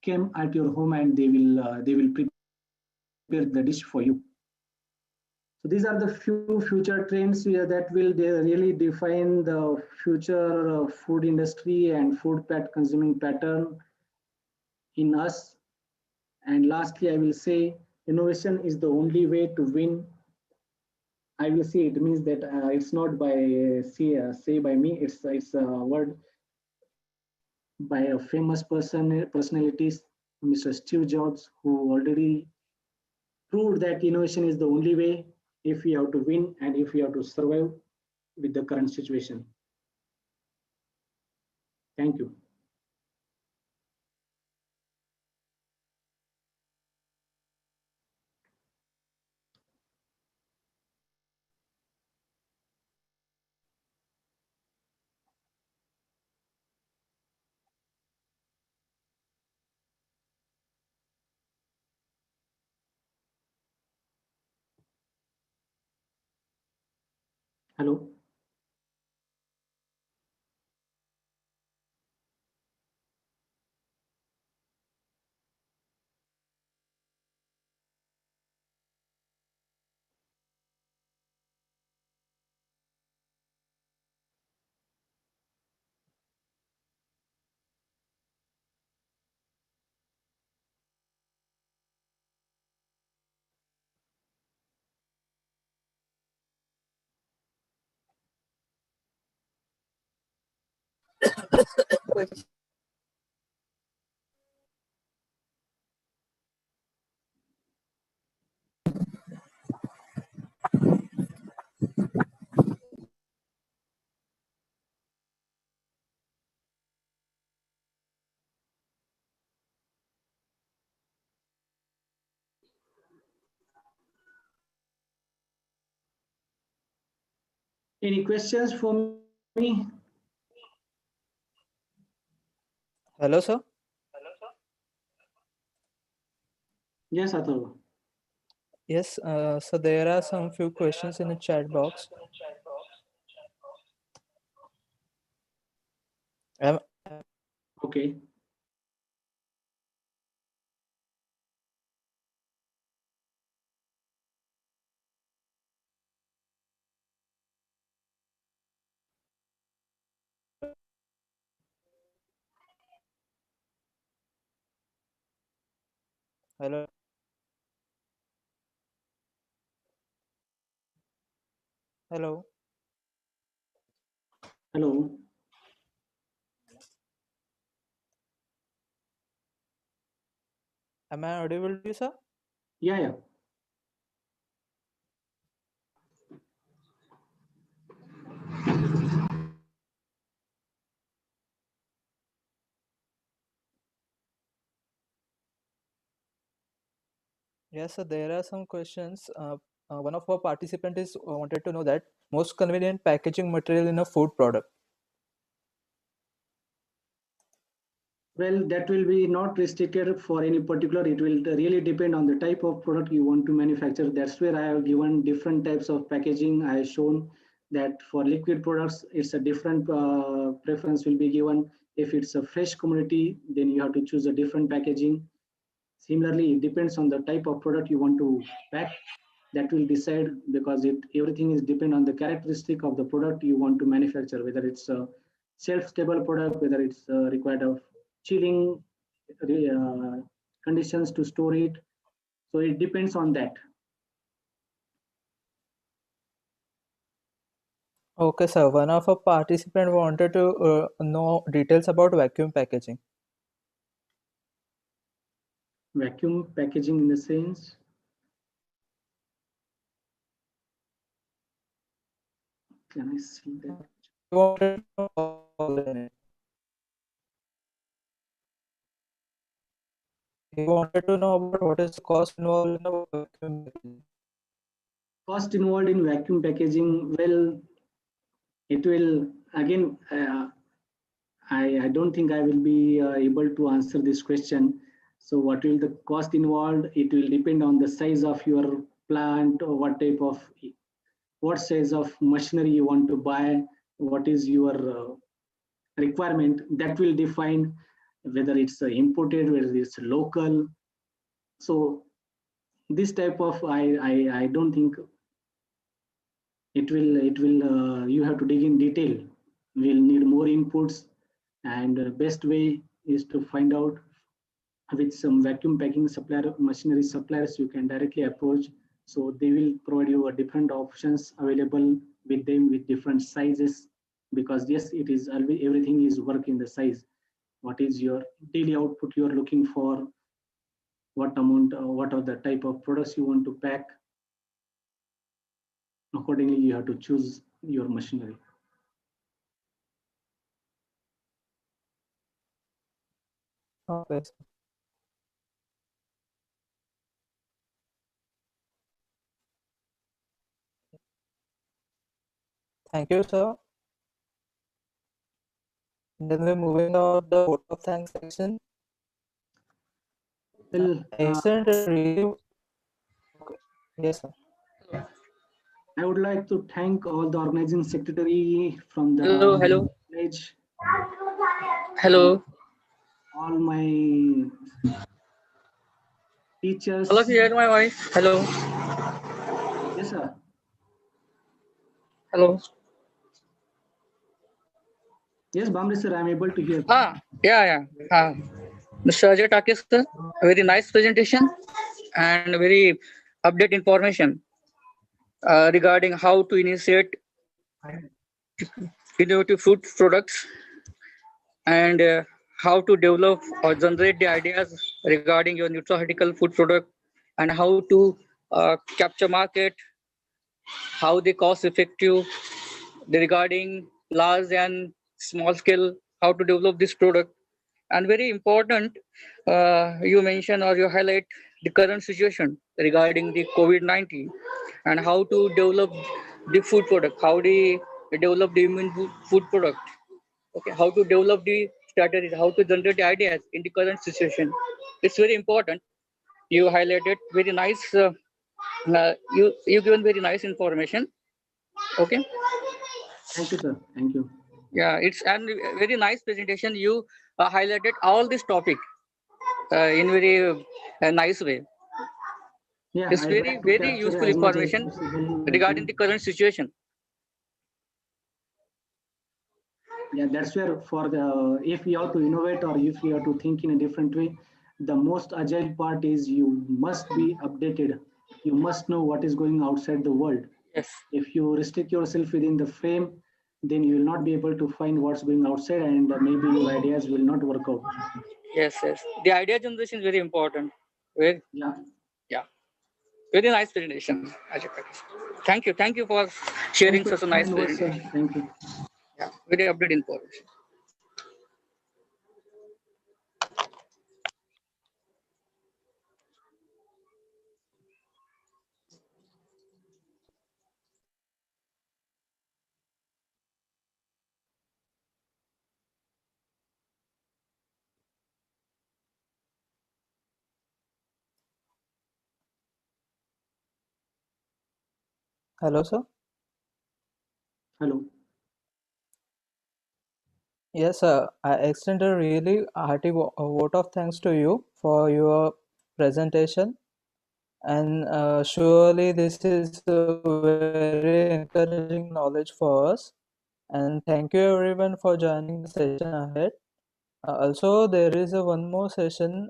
come at your home, and they will prepare the dish for you. So these are the few future trends that will really define the future food industry and food consuming pattern in us. And lastly, I will say innovation is the only way to win. I will say it means that it's not by say by me. It's a word by a famous personalities, Mr. Steve Jobs, who already proved that innovation is the only way if we have to win and if we have to survive with the current situation. Thank you. Hello. Any questions for me? Hello, sir. Yes, Atharva. Yes, so there are some few questions in the chat box. Am, Okay. hello, hello. Hello. Am I audible to you, sir? Yeah, yeah. Yes, so there are some questions. One of our participants is wanted to know that most convenient packaging material in a food product. Well, that will be not restricted for any particular. It will really depend on the type of product you want to manufacture. That's where I have given different types of packaging. I have shown that for liquid products, it's a different preference will be given. If it's a fresh commodity, then you have to choose a different packaging. Similarly, it depends on the type of product you want to pack. That will decide, because it everything is depend on the characteristic of the product you want to manufacture, whether it's a shelf-stable product, whether it's required of chilling uh, conditions to store it. So it depends on that. Okay, sir. One of our participant wanted to know details about vacuum packaging. Vacuum packaging in the sense, can I see that? He wanted to know all in it. He wanted to know about what is the cost involved in a vacuum packaging. Cost involved in vacuum packaging, well, It will again. I don't think I will be able to answer this question. So what will the cost involved? It will depend on the size of your plant or what size of machinery you want to buy, what is your requirement. That will define whether it's imported, whether it's local. So this type of I don't think it will you have to dig in detail. We'll need more inputs, and best way is to find out with some vacuum packing supplier machinery suppliers you can directly approach, so they will provide you a different options available with them with different sizes, because yes, it is always everything is work in the size. What is your daily output you are looking for, what amount what are the type of products you want to pack, accordingly you have to choose your machinery. Okay, sir. Thank you, sir. Then we're moving on the vote of thanks section. Well, Excellent, really. Okay. Yes, sir. I would like to thank all the organizing secretary from the Hello, hello, college, hello. all my teachers. All of you heard my voice? Hello, Yes, sir. hello. Yes, Bamri sir, I'm able to hear. Yeah. Mr. Ajay Takis, sir, a very nice presentation and very update information regarding how to initiate innovative food products and how to develop or generate the ideas regarding your nutraceutical food product and how to capture market, how they cost effective, regarding large and small scale, how to develop this product. And very important, you mention or you highlight the current situation regarding the COVID-19 and how to develop the food product, how they develop the immune food product, okay, how to develop the strategies, how to generate the ideas in the current situation. It's very important. You highlighted very nice, you given very nice information. Okay. Thank you, sir. Thank you. Yeah, it's a very nice presentation. You highlighted all this topic in very nice way. Yeah, It's I very, try to very capture useful as much as information possible. regarding the current situation. Yeah, that's where for the if we have to innovate or if we have to think in a different way, the most agile part is you must be updated. You must know what is going outside the world. Yes, If you restrict yourself within the frame, then you will not be able to find what's going outside, and maybe your ideas will not work out. yes. The idea generation is very important. Very, Yeah. yeah, very nice presentation, Ajay Patel. Thank you for sharing Thanks for such a the nice kind words, sir. presentation. Thank you. Yeah, very updated information. Hello, sir. Hello. Yes, sir. I extend a really hearty vote of thanks to you for your presentation. And surely this is a very encouraging knowledge for us. And thank you everyone for joining the session ahead. Also, there is a one more session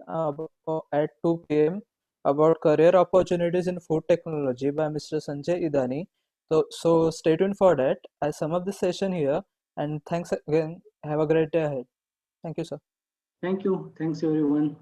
at 2 p.m. about career opportunities in food technology by Mr. Sanjay Idani. So stay tuned for that. I sum up the session here, and thanks again. Have a great day ahead. Thank you, sir. Thank you. Thanks, everyone.